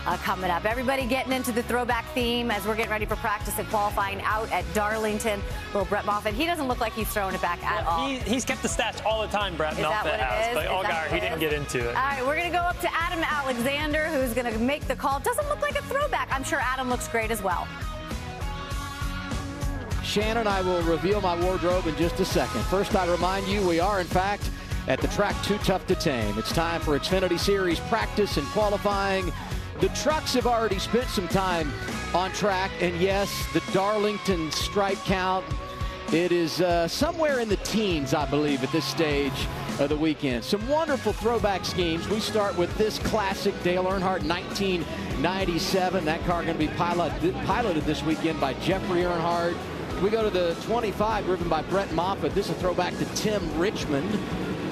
Coming up, everybody getting into the throwback theme as we're getting ready for practice and qualifying out at Darlington. Little Brett Moffitt, he doesn't look like he's throwing it back at all. He's kept the stats all the time, Brett Moffitt has. But Allgaier, he didn't get into it. All right, we're going to go up to Adam Alexander, who's going to make the call. Doesn't look like a throwback. I'm sure Adam looks great as well. Shannon, I will reveal my wardrobe in just a second. First, I remind you we are, in fact, at the track Too Tough to Tame. It's time for Xfinity Series practice and qualifying. The trucks have already spent some time on track, and yes, the Darlington stripe count, it is somewhere in the teens, I believe, at this stage of the weekend. Some wonderful throwback schemes. We start with this classic Dale Earnhardt 1997. That car going to be piloted this weekend by Jeffrey Earnhardt. We go to the 25, driven by Brett Moffitt. This is a throwback to Tim Richmond.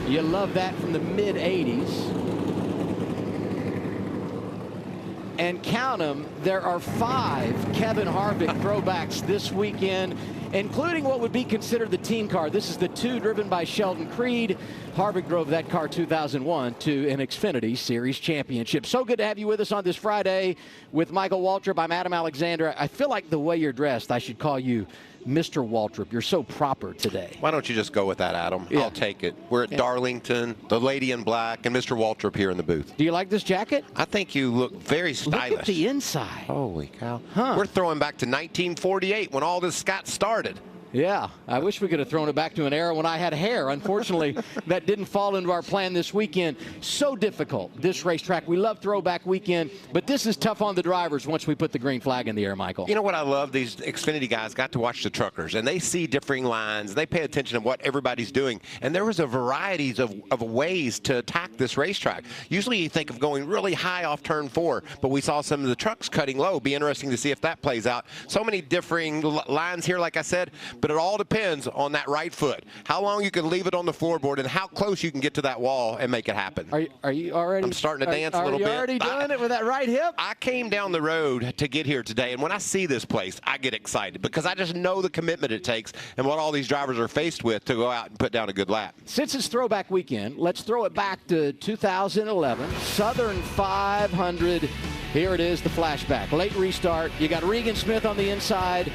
You love that from the mid-'80s. And count them, there are 5 Kevin Harvick throwbacks this weekend, including what would be considered the team car. This is the 2 driven by Sheldon Creed. Harvick drove that car 2001 to an Xfinity Series championship. So good to have you with us on this Friday with Michael Waltrip. I'm Adam Alexander. I feel like the way you're dressed, I should call you Mr. Waltrip. You're so proper today. Why don't you just go with that, Adam? Yeah. I'll take it. We're at Darlington, the lady in black, and Mr. Waltrip here in the booth. Do you like this jacket? I think you look very stylish. Look at the inside. Holy cow. Huh. We're throwing back to 1948 when all this got started. Yeah, I wish we could have thrown it back to an era when I had hair. Unfortunately, that didn't fall into our plan this weekend. So difficult, this racetrack. We love throwback weekend, but this is tough on the drivers once we put the green flag in the air, Michael. You know what I love? These Xfinity guys got to watch the truckers, and they see differing lines. They pay attention to what everybody's doing, and there was a variety of ways to attack this racetrack. Usually you think of going really high off turn 4, but we saw some of the trucks cutting low. Be interesting to see if that plays out. So many differing lines here, like I said, but it all depends on that right foot. How long you can leave it on the floorboard and how close you can get to that wall and make it happen. Are you already? I'm starting to dance a little bit. Are you already doing it with that right hip? I came down the road to get here today, and when I see this place, I get excited because I just know the commitment it takes and what all these drivers are faced with to go out and put down a good lap. Since it's throwback weekend, let's throw it back to 2011, Southern 500. Here it is, the flashback. Late restart. You got Regan Smith on the inside.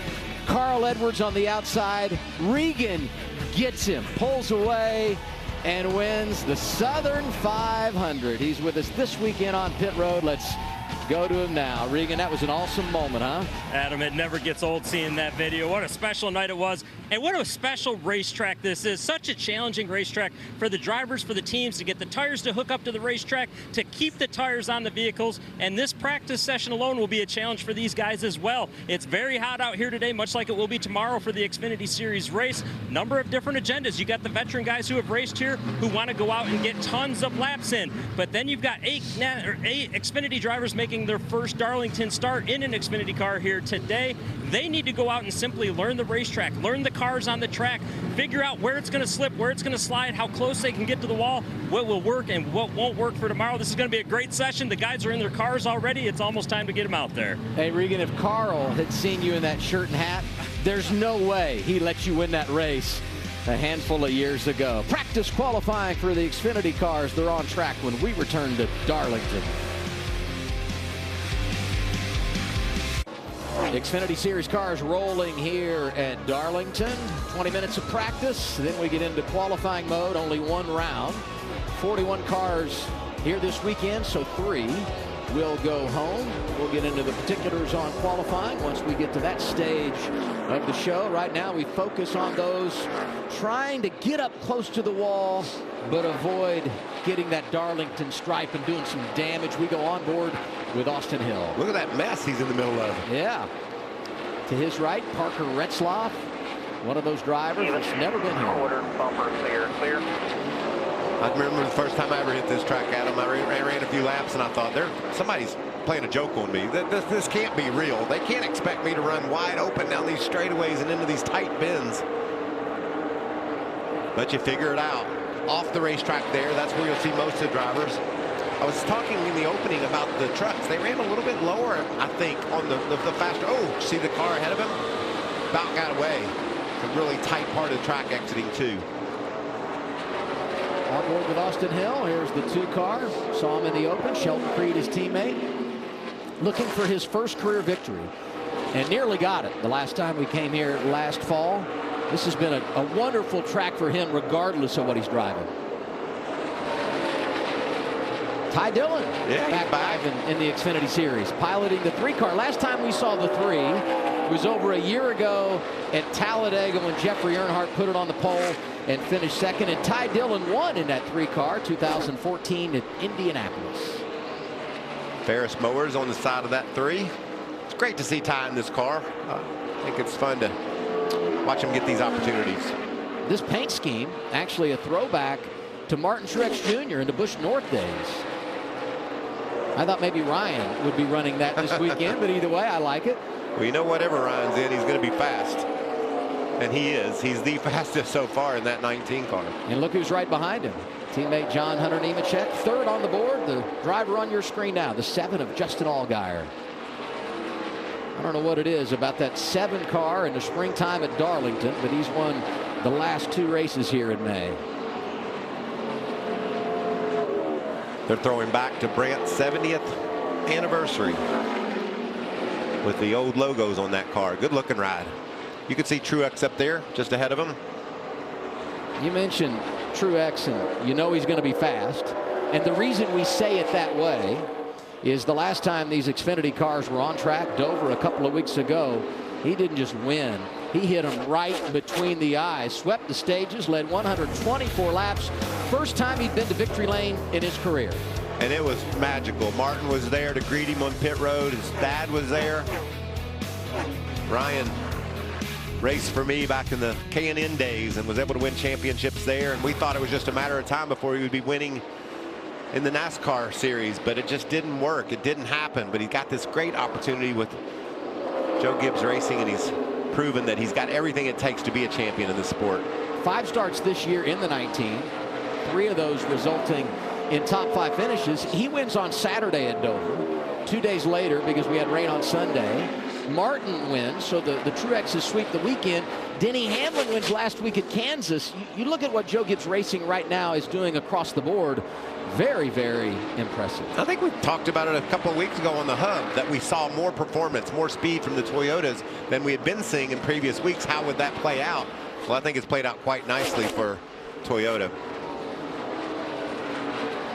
Carl Edwards on the outside. Regan gets him, pulls away, and wins the Southern 500. He's with us this weekend on pit road. Let's go to him now. Regan, that was an awesome moment, huh? Adam, it never gets old seeing that video. What a special night it was, and what a special racetrack this is. Such a challenging racetrack for the drivers, for the teams to get the tires to hook up to the racetrack, to keep the tires on the vehicles, and this practice session alone will be a challenge for these guys as well. It's very hot out here today, much like it will be tomorrow for the Xfinity Series race. Number of different agendas. You got the veteran guys who have raced here who want to go out and get tons of laps in, but then you've got 8 Xfinity drivers making their first Darlington start in an Xfinity car here today. They need to go out and simply learn the racetrack, learn the cars on the track, figure out where it's going to slip, where it's going to slide, how close they can get to the wall, what will work and what won't work for tomorrow. This is going to be a great session. The guys are in their cars already. It's almost time to get them out there. Hey, Regan, if Carl had seen you in that shirt and hat, there's no way he let you win that race a handful of years ago. Practice qualifying for the Xfinity cars. They're on track when we return to Darlington. Xfinity Series cars rolling here at Darlington. 20 minutes of practice, then we get into qualifying mode. Only one round. 41 cars here this weekend, so 3 will go home. We'll get into the particulars on qualifying once we get to that stage of the show. Right now we focus on those trying to get up close to the wall but avoid getting that Darlington stripe and doing some damage. We go on board with Austin Hill. Look at that mess he's in the middle of. Yeah. To his right, Parker Retzlaff, one of those drivers that's never been here. Quarter bumper clear. I remember the first time I ever hit this track, Adam. I ran a few laps and I thought, somebody's playing a joke on me. This can't be real. They can't expect me to run wide open down these straightaways and into these tight bends. But you figure it out. Off the racetrack there, that's where you'll see most of the drivers. I was talking in the opening about the trucks. They ran a little bit lower, I think, on the faster. Oh, see the car ahead of him? About got away. It's a really tight part of the track exiting too. On board with Austin Hill. Here's the 2 car. Saw him in the open. Sheldon Creed, his teammate. looking for his first career victory, and nearly got it the last time we came here last fall. This has been a wonderful track for him, regardless of what he's driving. Ty Dillon, back in the Xfinity Series, piloting the 3 car. Last time we saw the 3 was over a year ago at Talladega when Jeffrey Earnhardt put it on the pole and finished second. And Ty Dillon won in that 3 car, 2014 at Indianapolis. Ferris mowers on the side of that 3. It's great to see Ty in this car. I think it's fun to watch him get these opportunities. This paint scheme, actually a throwback to Martin Truex Jr. in the Busch North days. I thought maybe Ryan would be running that this weekend, but either way, I like it. Well, you know, whatever Ryan's in, he's going to be fast. And he is. He's the fastest so far in that 19 car. And look who's right behind him. Teammate John Hunter Nemechek, third on the board. The driver on your screen now, the 7 of Justin Allgaier. I don't know what it is about that 7 car in the springtime at Darlington, but he's won the last 2 races here in May. They're throwing back to Brandt's 70th anniversary with the old logos on that car. Good looking ride. You can see Truex up there just ahead of him. You mentioned Truex, and you know he's going to be fast. And the reason we say it that way is the last time these Xfinity cars were on track, Dover, a couple of weeks ago, he didn't just win. He hit them right between the eyes, swept the stages, led 124 laps. First time he'd been to victory lane in his career. And it was magical. Martin was there to greet him on pit road. His dad was there. Ryan raced for me back in the K&N days and was able to win championships there. And we thought it was just a matter of time before he would be winning in the NASCAR series, but it just didn't work. It didn't happen. But he got this great opportunity with Joe Gibbs Racing, and he's proven that he's got everything it takes to be a champion in this sport. 5 starts this year in the 19, 3 of those resulting in top 5 finishes. He wins on Saturday at Dover. 2 days later, because we had rain on Sunday, Martin wins, so the Truexes sweep the weekend. Denny Hamlin wins last week at Kansas. You look at what Joe Gibbs Racing right now is doing across the board. Very, very impressive. I think we talked about it a couple of weeks ago on the Hub, that we saw more performance, more speed from the Toyotas than we had been seeing in previous weeks. How would that play out? Well, I think it's played out quite nicely for Toyota.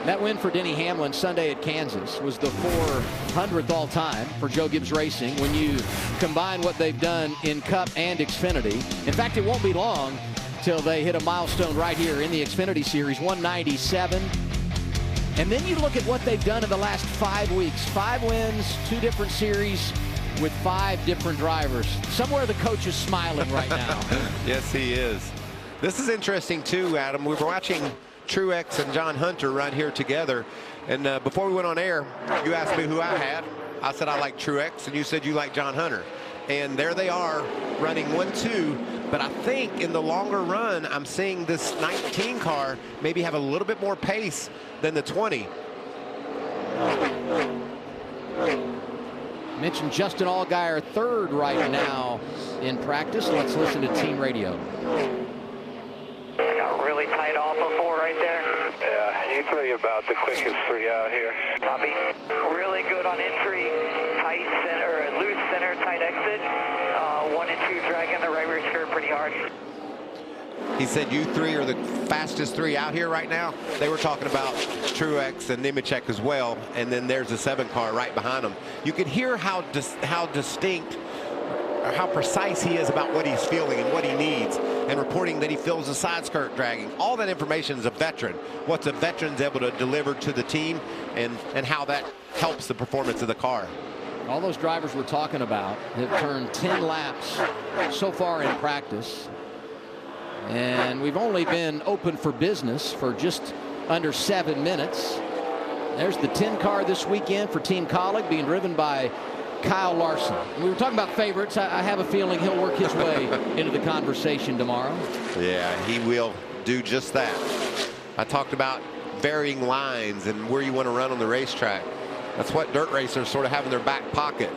That win for Denny Hamlin Sunday at Kansas was the 400th all-time for Joe Gibbs Racing when you combine what they've done in Cup and Xfinity. In fact, it won't be long till they hit a milestone right here in the Xfinity Series, 197. And then you look at what they've done in the last 5 weeks. 5 wins, 2 different series with 5 different drivers. Somewhere the coach is smiling right now. Yes, he is. This is interesting, too, Adam. We were watching Truex and John Hunter right here together. And before we went on air, you asked me who I had. I said I like Truex, and you said you like John Hunter. And there they are running 1-2. But I think in the longer run, I'm seeing this 19 car maybe have a little bit more pace than the 20. Mentioned Justin Allgaier third right now in practice. Let's listen to team radio. Got really tight off before right there. Yeah, you three about the quickest 3 out here. Bobby, really good on entry, tight center, loose center, tight exit. 1 and 2 dragging the right rear skirt pretty hard. He said you 3 are the fastest 3 out here right now. They were talking about Truex and Nemechek as well, and then there's a 7 car right behind them. You could hear how distinct or how precise he is about what he's feeling and what he needs, and reporting that he feels the side skirt dragging. All that information is a veteran. What's a veteran's able to deliver to the team, and how that helps the performance of the car. All those drivers we're talking about have turned 10 laps so far in practice. And we've only been open for business for just under 7 minutes. There's the 10 car this weekend for Team Colleague, being driven by Kyle Larson. We were talking about favorites. I have a feeling he'll work his way into the conversation tomorrow. Yeah, he will do just that. I talked about varying lines and where you want to run on the racetrack. That's what dirt racers sort of have in their back pocket.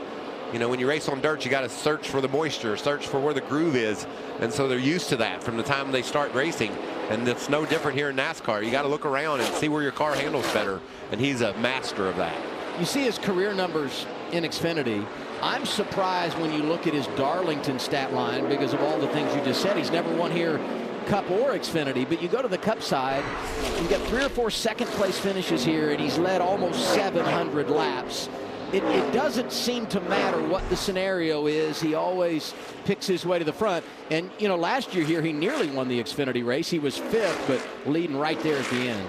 You know, when you race on dirt, you got to search for the moisture, search for where the groove is. And so they're used to that from the time they start racing. And it's no different here in NASCAR. You got to look around and see where your car handles better. And he's a master of that. You see his career numbers in Xfinity. I'm surprised when you look at his Darlington stat line because of all the things you just said. He's never won here, Cup or Xfinity, but you go to the Cup side, you've got 3 or 4 second-place finishes here, and he's led almost 700 laps. It doesn't seem to matter what the scenario is. He always picks his way to the front. And, you know, last year here, he nearly won the Xfinity race. He was 5th, but leading right there at the end.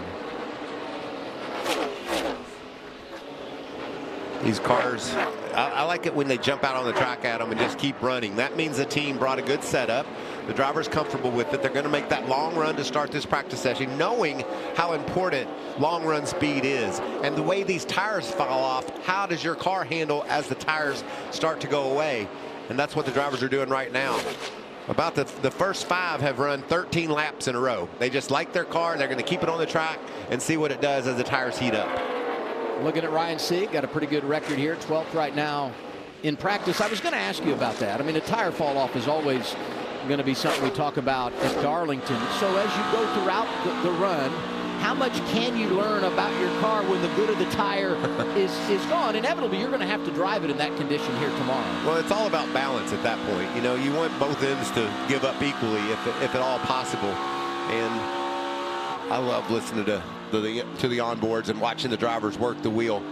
These cars, I like it when they jump out on the track at them and just keep running. That means the team brought a good setup. The driver's comfortable with it. They're going to make that long run to start this practice session, knowing how important long run speed is. And the way these tires fall off, how does your car handle as the tires start to go away? And that's what the drivers are doing right now. About the first 5 have run 13 laps in a row. They just like their car. They're going to keep it on the track and see what it does as the tires heat up. Looking at Ryan Sieg, got a pretty good record here, 12th right now in practice. I was going to ask you about that. I mean, a tire fall off is always going to be something we talk about at Darlington. So as you go throughout the run, how much can you learn about your car when the good of the tire is gone? Inevitably, you're going to have to drive it in that condition here tomorrow. Well, it's all about balance at that point. You know, you want both ends to give up equally if at all possible. And I love listening to the onboards and watching the drivers work the wheel.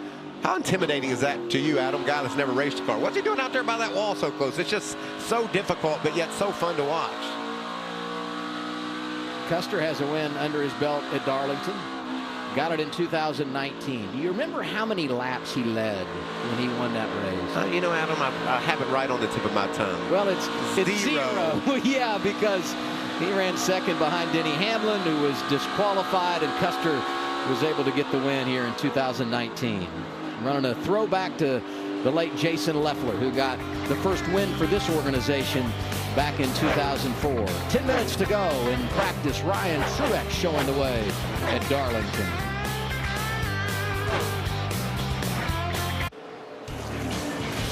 How intimidating is that to you, Adam, guy that's never raced a car? What's he doing out there by that wall so close? It's just so difficult, but yet so fun to watch. Custer has a win under his belt at Darlington. Got it in 2019. Do you remember how many laps he led when he won that race? You know, Adam, I have it right on the tip of my tongue. Well, it's zero. Yeah, because he ran second behind Denny Hamlin, who was disqualified, and Custer was able to get the win here in 2019. Running a throwback to the late Jason Leffler, who got the first win for this organization back in 2004. 10 minutes to go in practice. Ryan Truex showing the way at Darlington.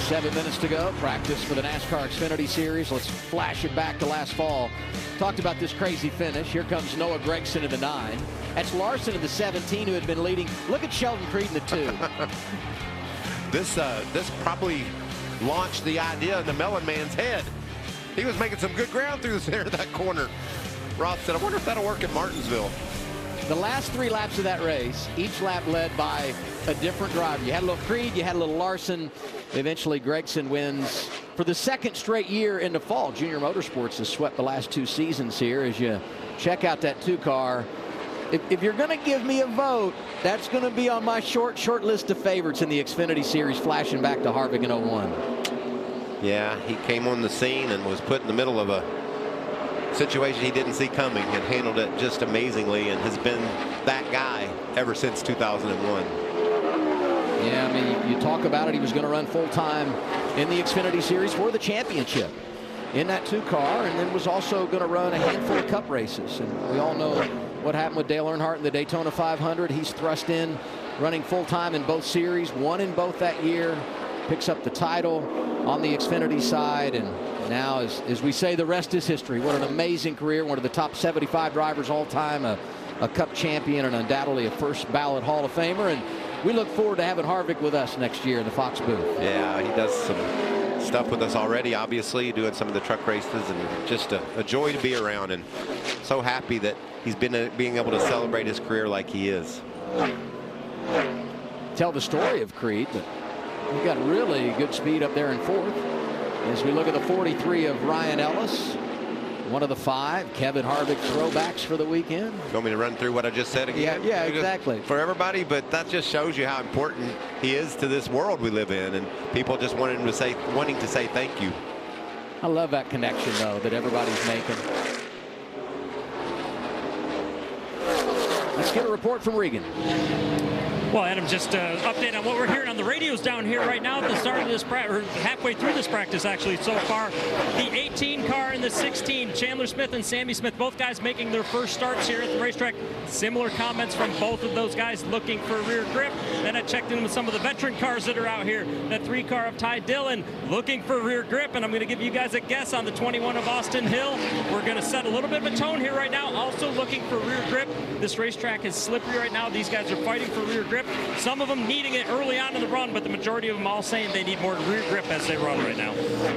Seven minutes to go. Practice for the NASCAR Xfinity Series. Let's flash it back to last fall. Talked about this crazy finish. Here comes Noah Gragson in the 9. That's Larson in the 17 who had been leading. Look at Sheldon Creed in the 2. This probably launched the idea in the Mellon man's head. He was making some good ground through the center of that corner. Ross said, I wonder if that'll work in Martinsville. The last 3 laps of that race, each lap led by a different driver. You had a little Creed, you had a little Larson. Eventually, Gragson wins for the 2nd straight year in the fall. Junior Motorsports has swept the last 2 seasons here. As you check out that 2 car, if you're going to give me a vote, that's going to be on my short list of favorites in the Xfinity Series, flashing back to Harvick in 01. Yeah, he came on the scene and was put in the middle of a situation he didn't see coming and handled it just amazingly, and has been that guy ever since 2001. Yeah, I mean, you talk about it. He was going to run full-time in the Xfinity Series for the championship in that 2 car, and then was also going to run a handful of Cup races. And we all know what happened with Dale Earnhardt in the Daytona 500. He's thrust in, running full-time in both series, won in both that year, picks up the title on the Xfinity side, and now, as we say, the rest is history. What an amazing career. One of the top 75 drivers all time, a Cup champion, and undoubtedly a first ballot Hall of Famer. And we look forward to having Harvick with us next year in the Fox booth. Yeah, he does some stuff with us already, obviously, doing some of the truck races, and just a joy to be around, and so happy that he's been being able to celebrate his career like he is. Tell the story of Creed, but we've got really good speed up there in 4th. As we look at the 43 of Ryan Ellis, one of the 5 Kevin Harvick throwbacks for the weekend. You want me to run through what I just said again? Yeah, exactly. For everybody, but that just shows you how important he is to this world we live in, and people just wanting to say thank you. I love that connection, though, that everybody's making. Let's get a report from Regan. Well, Adam, just an update on what we're hearing on the radios down here right now at the start of this practice, or halfway through this practice, actually, so far. The 18 car and the 16, Chandler Smith and Sammy Smith, both guys making their first starts here at the racetrack. Similar comments from both of those guys looking for rear grip. Then I checked in with some of the veteran cars that are out here. That 3 car of Ty Dillon looking for rear grip, and I'm going to give you guys a guess on the 21 of Austin Hill. We're going to set a little bit of a tone here right now, also looking for rear grip. This racetrack is slippery right now. These guys are fighting for rear grip. grip. Some of them needing it early on in the run, but the majority of them all saying they need more rear grip as they run right now.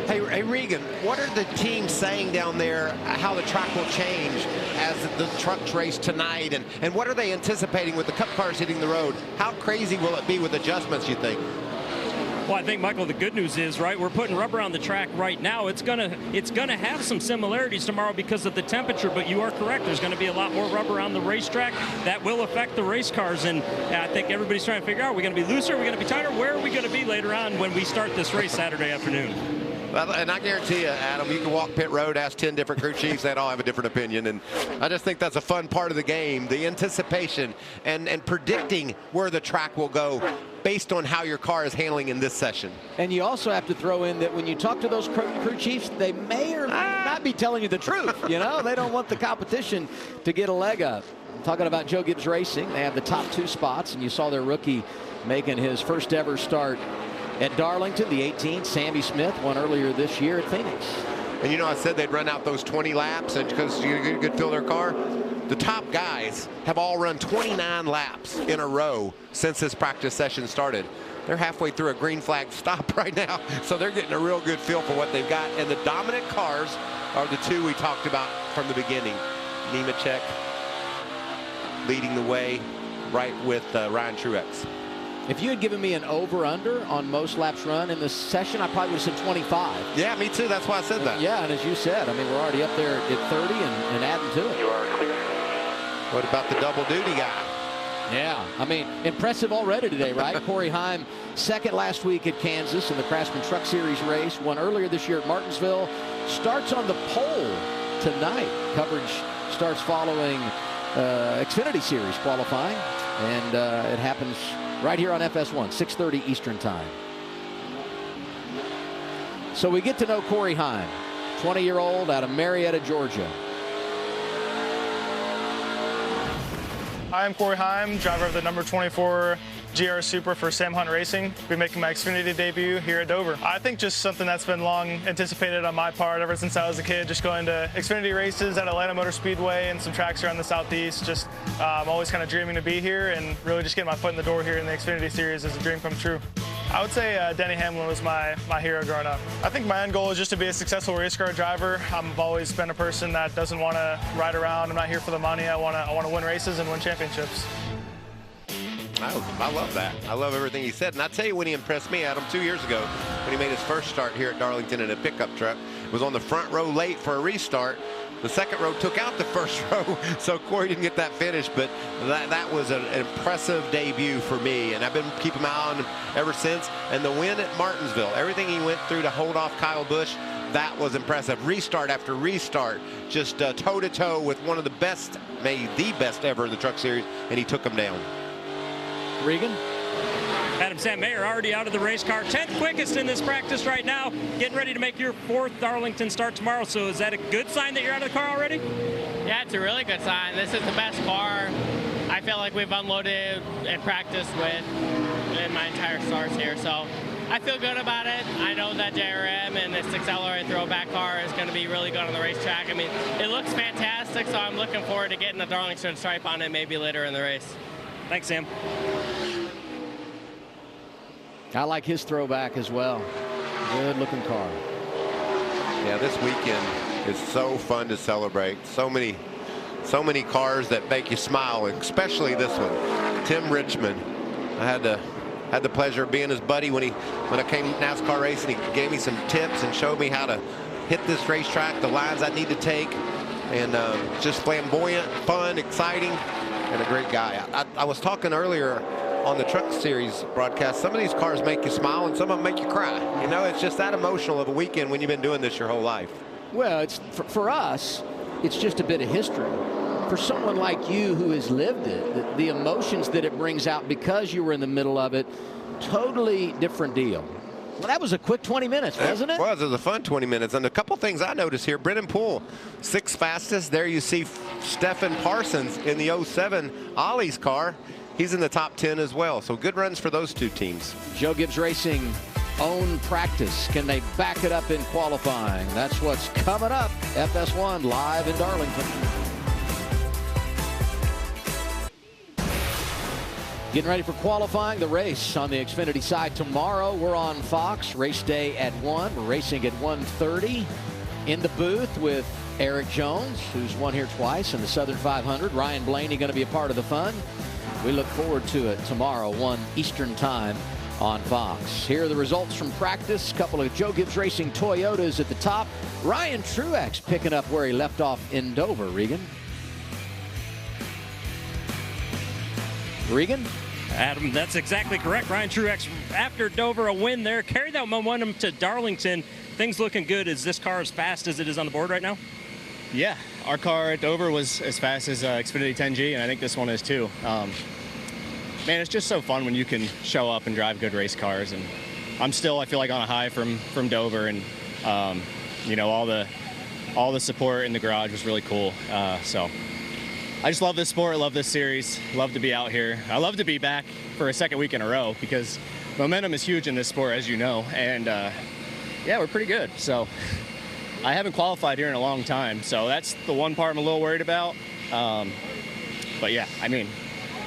Hey, Regan, what are the teams saying down there, how the track will change as the trucks race tonight, and what are they anticipating with the Cup cars hitting the road? How crazy will it be with adjustments, you think? Well, I think, Michael, the good news is, right, we're putting rubber on the track right now. It's gonna have some similarities tomorrow because of the temperature, but you are correct. There's going to be a lot more rubber on the racetrack. That will affect the race cars, and I think everybody's trying to figure out, are we going to be looser, are we going to be tighter? Where are we going to be later on when we start this race Saturday afternoon? Well, and I guarantee you, Adam, you can walk pit road, ask 10 different crew chiefs, they'd all have a different opinion. And I just think that's a fun part of the game, the anticipation and predicting where the track will go based on how your car is handling in this session. And you also have to throw in that when you talk to those crew chiefs, they may or may not be telling you the truth. You know, they don't want the competition to get a leg up. I'm talking about Joe Gibbs Racing. They have the top 2 spots, and you saw their rookie making his first ever start at Darlington. The 18, Sammy Smith, won earlier this year at Phoenix. And you know, I said they'd run out those 20 laps and because you get a good feel of their car. The top guys have all run 29 laps in a row since this practice session started. They're halfway through a green flag stop right now, so they're getting a real good feel for what they've got. And the dominant cars are the 2 we talked about from the beginning. Nemechek leading the way right with Ryan Truex. If you had given me an over-under on most laps run in this session, I probably would have said 25. Yeah, me too. That's why I said that. Yeah, and as you said, I mean, we're already up there at 30 and adding to it. You are clear. What about the double duty guy? Yeah, I mean, impressive already today, right? Corey Heim, second last week at Kansas in the Craftsman Truck Series race, won earlier this year at Martinsville, starts on the pole tonight. Coverage starts following Xfinity Series qualifying, and it happens right here on FS1, 6:30 Eastern Time. So we get to know Corey Heim, 20-year-old out of Marietta, Georgia. I'm Corey Heim, driver of the number 24 GR Super for Sam Hunt Racing. Be making my Xfinity debut here at Dover. I think just something that's been long anticipated on my part ever since I was a kid, just going to Xfinity races at Atlanta Motor Speedway and some tracks around the Southeast. Just I'm always kind of dreaming to be here, and really just getting my foot in the door here in the Xfinity Series is a dream come true. I would say Denny Hamlin was my hero growing up. I think my end goal is just to be a successful race car driver. I've always been a person that doesn't want to ride around. I'm not here for the money. I want to win races and win championships. I love that. I love everything he said. And I tell you when he impressed me, Adam, 2 years ago when he made his first start here at Darlington in a pickup truck, was on the front row late for a restart. The second row took out the first row, so Corey didn't get that finish, but that was an impressive debut for me, and I've been keeping my eye on him ever since. And the win at Martinsville, everything he went through to hold off Kyle Busch, that was impressive. Restart after restart, just toe-to-toe with one of the best, maybe the best ever in the Truck Series, and he took him down. Regan? Adam Sam Mayer already out of the race car. 10th quickest in this practice right now. Getting ready to make your 4th Darlington start tomorrow. So is that a good sign that you're out of the car already? Yeah, it's a really good sign. This is the best car I feel like we've unloaded and practiced with in my entire starts here. So I feel good about it. I know that JRM and this accelerated throwback car is going to be really good on the racetrack. I mean, it looks fantastic, so I'm looking forward to getting the Darlington stripe on it maybe later in the race. Thanks, Sam. I like his throwback as well. Good looking car. Yeah, this weekend is so fun to celebrate. So many cars that make you smile, especially this one. Tim Richmond. I had the pleasure of being his buddy when I came NASCAR racing. He gave me some tips and showed me how to hit this racetrack, the lines I need to take, and just flamboyant, fun, exciting, and a great guy. I was talking earlier on the Truck Series broadcast, some of these cars make you smile and some of them make you cry. You know, it's just that emotional of a weekend when you've been doing this your whole life. Well, it's for us, it's just a bit of history. For someone like you who has lived it, the emotions that it brings out because you were in the middle of it, totally different deal. Well, that was a quick 20 minutes, wasn't it? It was a fun 20 minutes. And a couple things I noticed here. Brennan Poole, 6th fastest. There you see Stephen Parsons in the 07 Ollie's car. He's in the top 10 as well. So good runs for those two teams. Joe Gibbs Racing own practice. Can they back it up in qualifying? That's what's coming up. FS1 live in Darlington. Getting ready for qualifying. The race on the Xfinity side tomorrow. We're on Fox. Race day at 1. We're racing at 1:30. In the booth with Eric Jones, who's won here twice in the Southern 500. Ryan Blaney going to be a part of the fun. We look forward to it tomorrow, 1 Eastern time on Fox. Here are the results from practice. A couple of Joe Gibbs Racing Toyotas at the top. Ryan Truex picking up where he left off in Dover. Regan? Adam, that's exactly correct. Ryan Truex, after Dover, a win there. Carry that momentum to Darlington. Things looking good. Is this car as fast as it is on the board right now? Yeah, our car at Dover was as fast as Xfinity 10G, and I think this one is too. Man, it's just so fun when you can show up and drive good race cars. And I'm still, I feel like, on a high from Dover, and you know, all the support in the garage was really cool. So I just love this sport, love this series, love to be out here. I love to be back for a second week in a row because momentum is huge in this sport, as you know. And yeah, we're pretty good. So I haven't qualified here in a long time, so that's the one part I'm a little worried about. But yeah, I mean,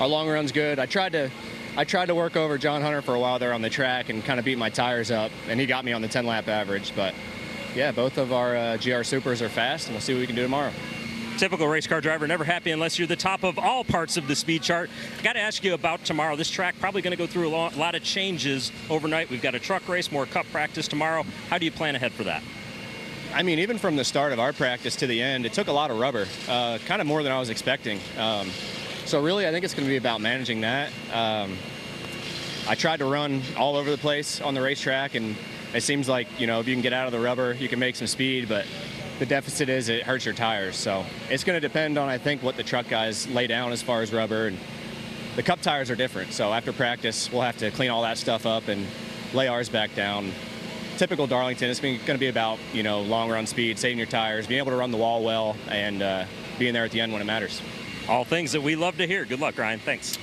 our long run's good. I tried to work over John Hunter for a while there on the track and kind of beat my tires up, and he got me on the 10-lap average. But yeah, both of our GR Supers are fast, and we'll see what we can do tomorrow. Typical race car driver, never happy unless you're the top of all parts of the speed chart. I got to ask you about tomorrow. This track probably going to go through a lot of changes overnight. We've got a truck race, more cup practice tomorrow. How do you plan ahead for that? I mean, even from the start of our practice to the end, it took a lot of rubber, kind of more than I was expecting. So really, I think it's going to be about managing that. I tried to run all over the place on the racetrack, and it seems like, you know, if you can get out of the rubber, you can make some speed, but the deficit is it hurts your tires. So it's going to depend on, I think, what the truck guys lay down as far as rubber. And the cup tires are different. So after practice, we'll have to clean all that stuff up and lay ours back down. Typical Darlington, it's going to be about, you know, long run speed, saving your tires, being able to run the wall well, and being there at the end when it matters. All things that we love to hear. Good luck, Ryan. Thanks.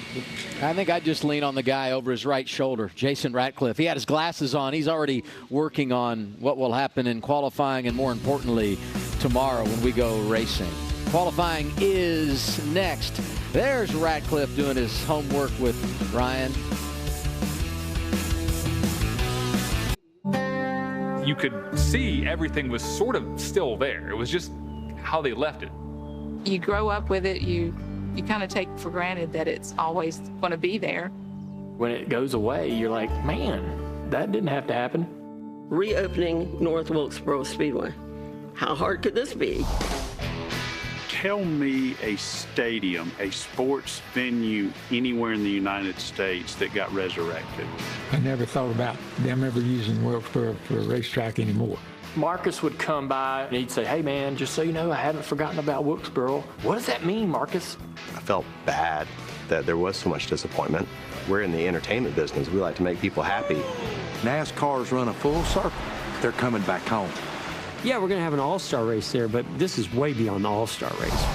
I think I'd just lean on the guy over his right shoulder, Jason Ratcliffe. He had his glasses on. He's already working on what will happen in qualifying and, more importantly, tomorrow when we go racing. Qualifying is next. There's Ratcliffe doing his homework with Ryan. You could see everything was sort of still there. It was just how they left it. You grow up with it, you kind of take for granted that it's always going to be there. When it goes away, you're like, man, that didn't have to happen. Reopening North Wilkesboro Speedway. How hard could this be? Tell me a stadium, a sports venue anywhere in the United States that got resurrected. I never thought about them ever using Wilkesboro for a racetrack anymore. Marcus would come by and he'd say, hey man, just so you know, I haven't forgotten about Wilkesboro. What does that mean, Marcus? I felt bad that there was so much disappointment. We're in the entertainment business. We like to make people happy. NASCAR's run a full circle. They're coming back home. Yeah, we're going to have an all-star race there, but this is way beyond the all-star race.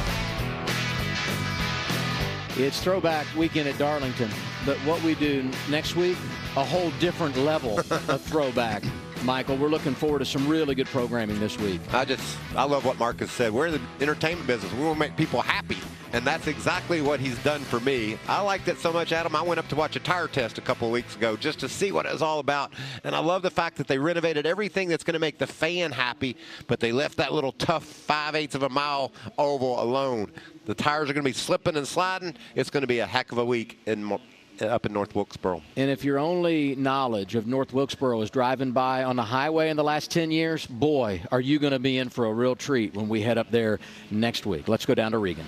It's throwback weekend at Darlington, but what we do next week, a whole different level of throwback. Michael, we're looking forward to some really good programming this week. I love what Marcus said. We're in the entertainment business. We want to make people happy, and that's exactly what he's done for me. I liked it so much, Adam. I went up to watch a tire test a couple of weeks ago just to see what it was all about, and I love the fact that they renovated everything that's going to make the fan happy, but they left that little tough 5/8 of a mile oval alone. The tires are going to be slipping and sliding. It's going to be a heck of a week up in North Wilkesboro. And if your only knowledge of North Wilkesboro is driving by on the highway in the last 10 years, boy, are you going to be in for a real treat when we head up there next week. Let's go down to Regan.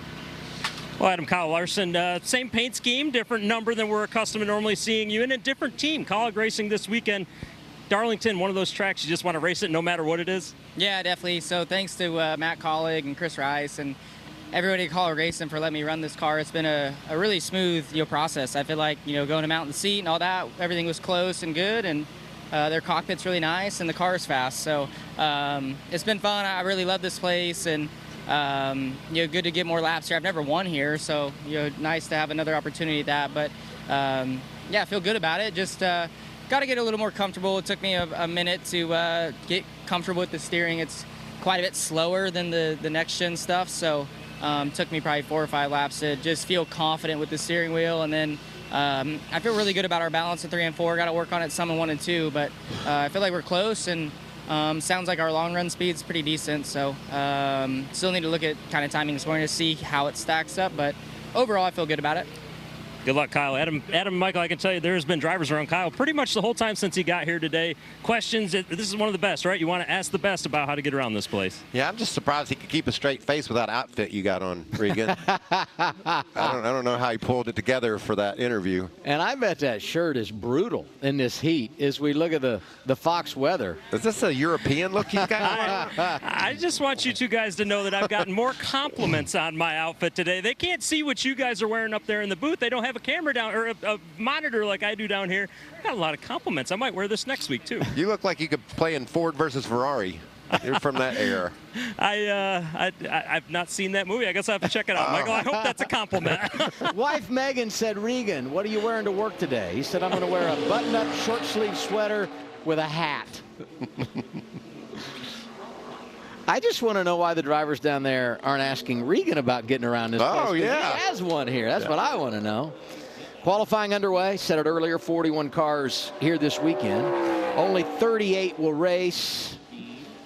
Well, Adam, Kyle Larson, same paint scheme, different number than we're accustomed to normally seeing you in, a different team. Colleague Racing this weekend. Darlington, one of those tracks you just want to race it no matter what it is? Yeah, definitely. So thanks to Matt Colleague and Chris Rice and everybody at Colleague Racing for letting me run this car. It's been a really smooth process. I feel like going to mount the seat and all that, everything was close and good, and their cockpit's really nice and the car's fast. So it's been fun. I really love this place, and good to get more laps here. I've never won here, so nice to have another opportunity at that. But yeah, I feel good about it. Just got to get a little more comfortable. It took me a minute to get comfortable with the steering. It's quite a bit slower than the next gen stuff, so took me probably 4 or 5 laps to just feel confident with the steering wheel, and then I feel really good about our balance at 3 and 4. Got to work on it some in 1 and 2, but I feel like we're close, and sounds like our long run speed's pretty decent. So still need to look at kind of timing this morning to see how it stacks up, but overall I feel good about it. Good luck, Kyle. Adam and Michael, I can tell you there's been drivers around Kyle pretty much the whole time since he got here today. Questions, this is one of the best, right? You want to ask the best about how to get around this place. Yeah, I'm just surprised he could keep a straight face with that outfit you got on, Regan. I don't know how he pulled it together for that interview. And I bet that shirt is brutal in this heat as we look at the Fox weather. Is this a European look he's got? I just want you two guys to know that I've gotten more compliments on my outfit today. They can't see what you guys are wearing up there in the booth. They don't have a camera down or a monitor like I do down here. I got a lot of compliments. I might wear this next week too. You look like you could play in Ford versus Ferrari. You're from that era. I've not seen that movie. I guess I have to check it out. Michael, I hope that's a compliment. Wife Megan said, Regan, what are you wearing to work today? He said, I'm going to wear a button-up short sleeve sweater with a hat. I just want to know why the drivers down there aren't asking Regan about getting around this place. Oh, yeah. He has one here. That's what I want to know. Qualifying underway. Said it earlier, 41 cars here this weekend. Only 38 will race.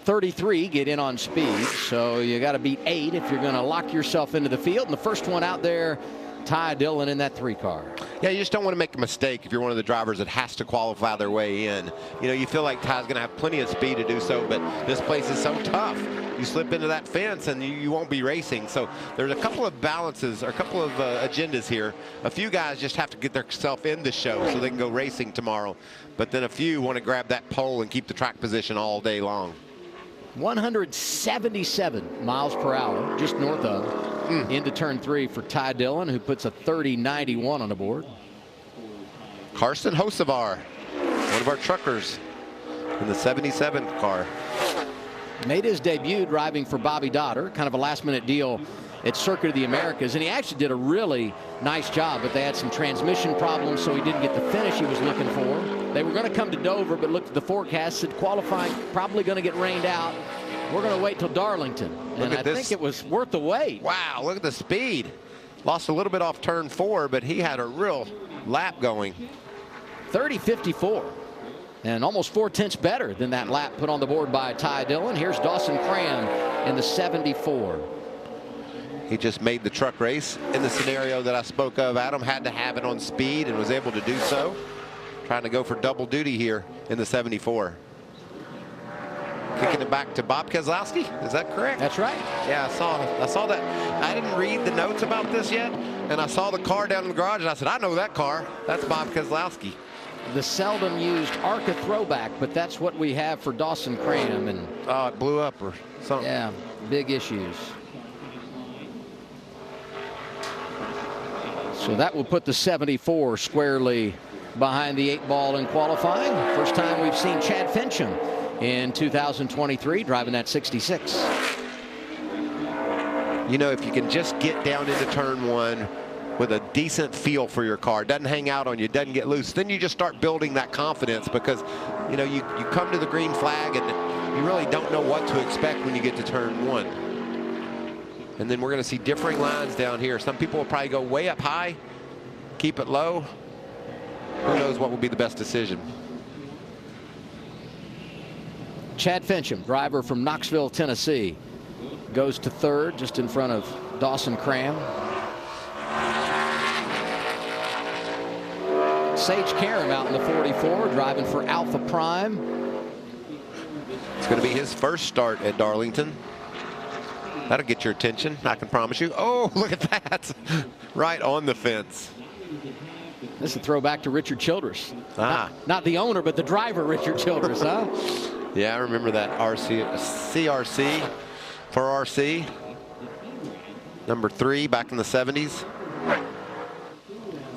33 get in on speed. So you got to beat 8 if you're going to lock yourself into the field. And the first one out there, Ty Dillon in that 3 car. Yeah, you just don't want to make a mistake if you're one of the drivers that has to qualify their way in. You know, you feel like Ty's going to have plenty of speed to do so, but this place is so tough. You slip into that fence and you won't be racing. So there's a couple of balances or a couple of agendas here. A few guys just have to get themselves in the show so they can go racing tomorrow. But then a few want to grab that pole and keep the track position all day long. 177 miles per hour just north of into turn 3 for Ty Dillon, who puts a 30.91 on the board. Carson Hocevar, one of our truckers in the 77 car. Made his debut driving for Bobby Dotter, kind of a last-minute deal at Circuit of the Americas, and he actually did a really nice job, but they had some transmission problems, so he didn't get the finish he was looking for. They were going to come to Dover, but looked at the forecast, said qualifying probably going to get rained out. We're going to wait till Darlington, and I think it was worth the wait. Wow, look at the speed. Lost a little bit off turn 4, but he had a real lap going. 30.54. And almost 4/10 better than that lap put on the board by Ty Dillon. Here's Dawson Cram in the 74. He just made the truck race in the scenario that I spoke of. Adam had to have it on speed and was able to do so. Trying to go for double duty here in the 74. Kicking it back to Bob Keselowski. Is that correct? That's right. Yeah, I saw that. I didn't read the notes about this yet, and I saw the car down in the garage, and I said, I know that car. That's Bob Keselowski. The seldom used ARCA throwback, but that's what we have for Dawson Cram. And oh, it blew up or something. Yeah, big issues. So that will put the 74 squarely behind the 8 ball in qualifying. First time we've seen Chad Fincham in 2023 driving that 66. You know, if you can just get down into turn 1 with a decent feel for your car, doesn't hang out on you, doesn't get loose, then you just start building that confidence, because you know you come to the green flag and you really don't know what to expect when you get to turn 1. And then we're going to see differing lines down here. Some people will probably go way up high, keep it low. Who knows what will be the best decision. Chad Fincham, driver from Knoxville, Tennessee, goes to 3rd, just in front of Dawson Cram. Sage Karam out in the 44, driving for Alpha Prime. It's going to be his first start at Darlington. That'll get your attention, I can promise you. Oh, look at that. Right on the fence. This is a throwback to Richard Childress. Ah. Not the owner, but the driver, Richard Childress, huh? Yeah, I remember that CRC for RC. Number 3 back in the 70s.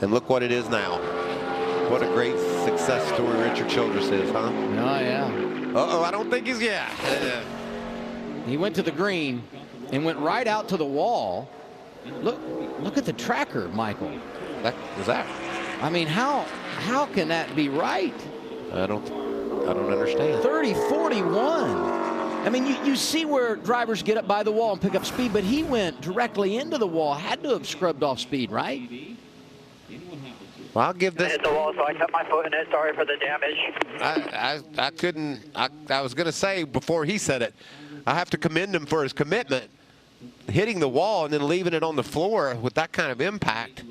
And look what it is now. What a great success story Richard Childress is, huh? Oh, yeah. Uh-oh, I don't think he's, yeah. He went to the green and went right out to the wall. Look at the tracker, Michael. That was that. I mean, how can that be right? I don't understand. 30.41. I mean, you see where drivers get up by the wall and pick up speed, but he went directly into the wall. Had to have scrubbed off speed, right? Well, I'll give this. I hit the wall, so I kept my foot in it. Sorry for the damage. I couldn't. I was going to say before he said it, I have to commend him for his commitment, hitting the wall and then leaving it on the floor with that kind of impact.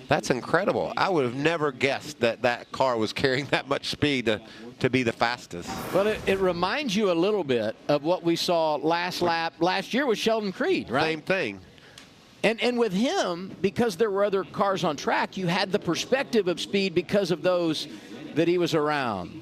That's incredible. I would have never guessed that that car was carrying that much speed to be the fastest. Well, it reminds you a little bit of what we saw last year with Sheldon Creed, right? Same thing. And with him, because there were other cars on track, you had the perspective of speed because of those that he was around.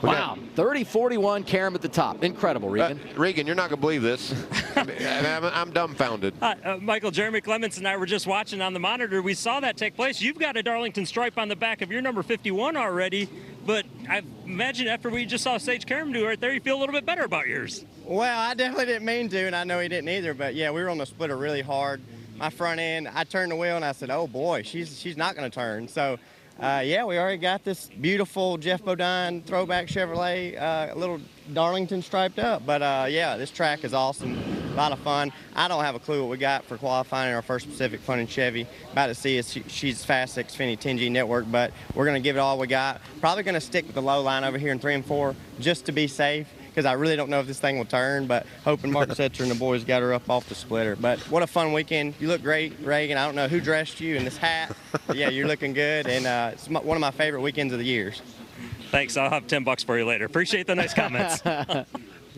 Wow, 30-41, Karam at the top. Incredible, Regan. Regan, you're not going to believe this. I'm dumbfounded. Michael, Jeremy Clements and I were just watching on the monitor. We saw that take place. You've got a Darlington stripe on the back of your number 51 already, but I imagine after we just saw Sage Karam do right there, you feel a little bit better about yours. Well, I definitely didn't mean to, and I know he didn't either, but yeah, we were on the splitter really hard. My front end, I turned the wheel, and I said, oh, boy, she's not going to turn. So, yeah, we already got this beautiful Jeff Bodine throwback Chevrolet, a little Darlington striped up. But, yeah, this track is awesome, a lot of fun. I don't have a clue what we got for qualifying in our first Pacific Fun and Chevy. About to see if she's fast Xfinity 10G network, but we're going to give it all we got. Probably going to stick with the low line over here in 3 and 4 just to be safe, because I really don't know if this thing will turn, but hoping Mark Setzer and the boys got her up off the splitter. But what a fun weekend. You look great, Reagan. I don't know who dressed you in this hat, but yeah, you're looking good, and it's one of my favorite weekends of the years. Thanks. I'll have $10 for you later. Appreciate the nice comments.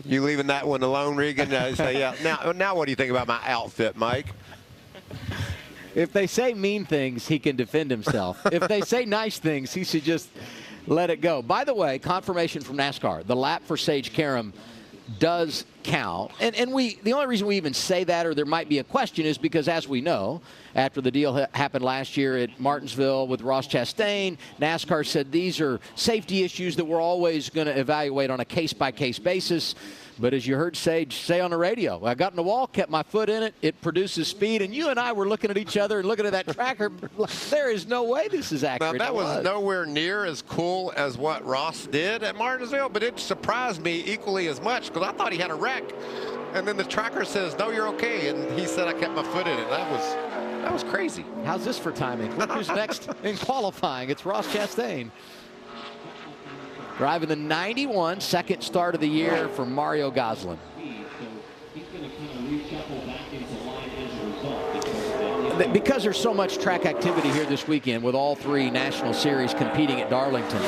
You leaving that one alone, Regan? Yeah. Now what do you think about my outfit, Mike? If they say mean things, he can defend himself. If they say nice things, he should just let it go. By the way, confirmation from NASCAR. The lap for Sage Karam does count. And the only reason we even say that, or there might be a question, is because, as we know, after the deal happened last year at Martinsville with Ross Chastain, NASCAR said these are safety issues that we're always going to evaluate on a case-by-case basis. But as you heard Sage say on the radio, I got in the wall, kept my foot in it, it produces speed, and you and I were looking at each other and looking at that tracker. There is no way this is accurate. Now, that was nowhere near as cool as what Ross did at Martinsville, but it surprised me equally as much because I thought he had a wreck. And then the tracker says, no, you're okay. And he said, I kept my foot in it. That was crazy. How's this for timing? Look who's next in qualifying. It's Ross Chastain. Driving the 91, second start of the year for Mario Gosselin. Because there's so much track activity here this weekend with all three National Series competing at Darlington,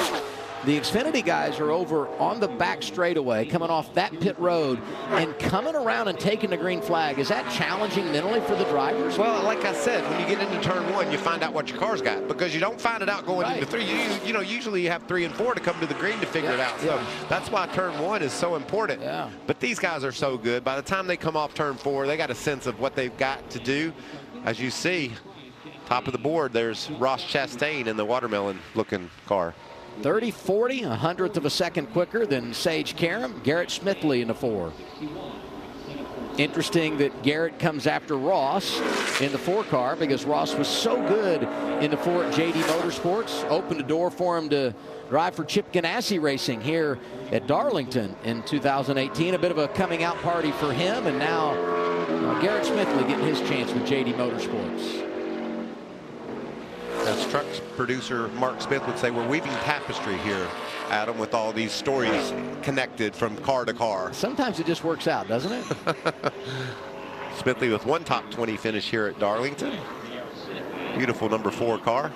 the Xfinity guys are over on the back straightaway, coming off that pit road and coming around and taking the green flag. Is that challenging mentally for the drivers? Well, like I said, when you get into turn 1, you find out what your car's got, because you don't find it out going into 3. You know, usually you have 3 and 4 to come to the green to figure it out. So that's why turn 1 is so important. Yeah. But these guys are so good. By the time they come off turn 4, they got a sense of what they've got to do. As you see, top of the board, there's Ross Chastain in the watermelon-looking car. 30-40, a hundredth of a second quicker than Sage Karam. Garrett Smithley in the 4. Interesting that Garrett comes after Ross in the 4 car, because Ross was so good in the 4 at JD Motorsports. Opened the door for him to drive for Chip Ganassi Racing here at Darlington in 2018. A bit of a coming out party for him, and now Garrett Smithley getting his chance with JD Motorsports. As Trucks producer Mark Smith would say, we're weaving tapestry here, Adam, with all these stories connected from car to car. Sometimes it just works out, doesn't it? Smithley with 1 top 20 finish here at Darlington. Beautiful number 4 car.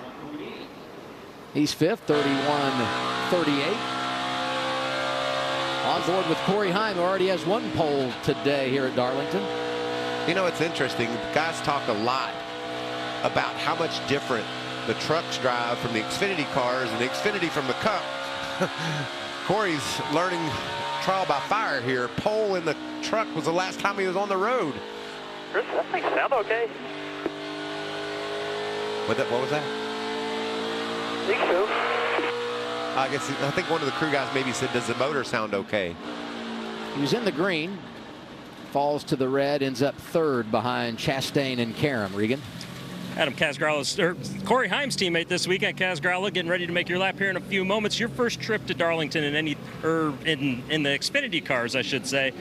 He's 5th, 31-38. On board with Corey Heim, who already has 1 pole today here at Darlington. You know, it's interesting. Guys talk a lot about how much different the trucks drive from the Xfinity cars and the Xfinity from the Cup. Corey's learning trial by fire here. Pole in the truck was the last time he was on the road. Chris, that thing sound okay? What was that? I think so. I think one of the crew guys maybe said, does the motor sound okay? He was in the green, falls to the red, ends up 3rd behind Chastain and Karam. Regan? Adam Corey Heim's teammate this weekend. Casgralla, getting ready to make your lap here in a few moments. Your first trip to Darlington in the Xfinity cars, I should say.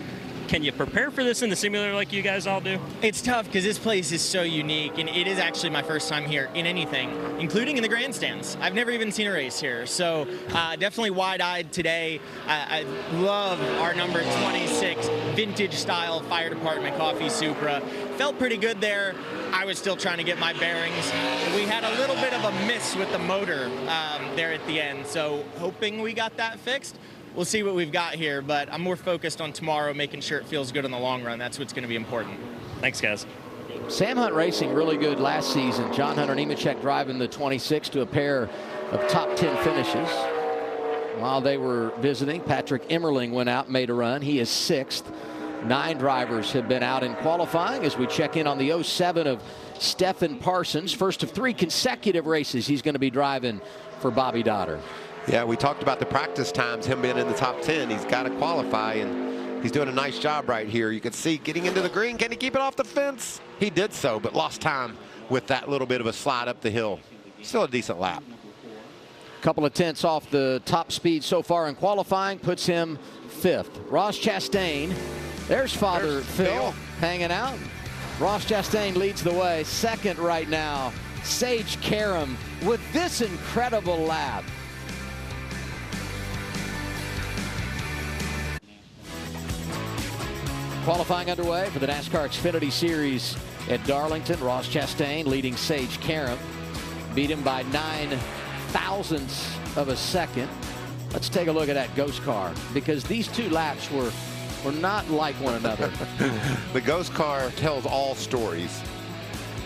Can you prepare for this in the simulator like you guys all do? It's tough because this place is so unique, and it is actually my first time here in anything, including in the grandstands. I've never even seen a race here, so definitely wide-eyed today. I love our number 26 vintage-style fire department coffee Supra. Felt pretty good there. I was still trying to get my bearings. We had a little bit of a miss with the motor there at the end, so hoping we got that fixed. We'll see what we've got here, but I'm more focused on tomorrow, making sure it feels good in the long run. That's what's going to be important. Thanks, guys. Sam Hunt Racing really good last season. John Hunter Nemechek driving the 26 to a pair of top 10 finishes. While they were visiting, Patrick Emmerling went out and made a run. He is 6th. 9 drivers have been out in qualifying as we check in on the 07 of Stephen Parsons. First of 3 consecutive races he's going to be driving for Bobby Dotter. Yeah, we talked about the practice times, him being in the top 10. He's got to qualify, and he's doing a nice job right here. You can see getting into the green. Can he keep it off the fence? He did so, but lost time with that little bit of a slide up the hill. Still a decent lap. Couple of tenths off the top speed so far in qualifying puts him 5th. Ross Chastain, there's Father Phil hanging out. Ross Chastain leads the way. 2nd right now, Sage Karam with this incredible lap. Qualifying underway for the NASCAR Xfinity Series at Darlington. Ross Chastain leading Sage Karam. Beat him by 9 thousandths of a second. Let's take a look at that ghost car, because these 2 laps were not like one another. The ghost car tells all stories.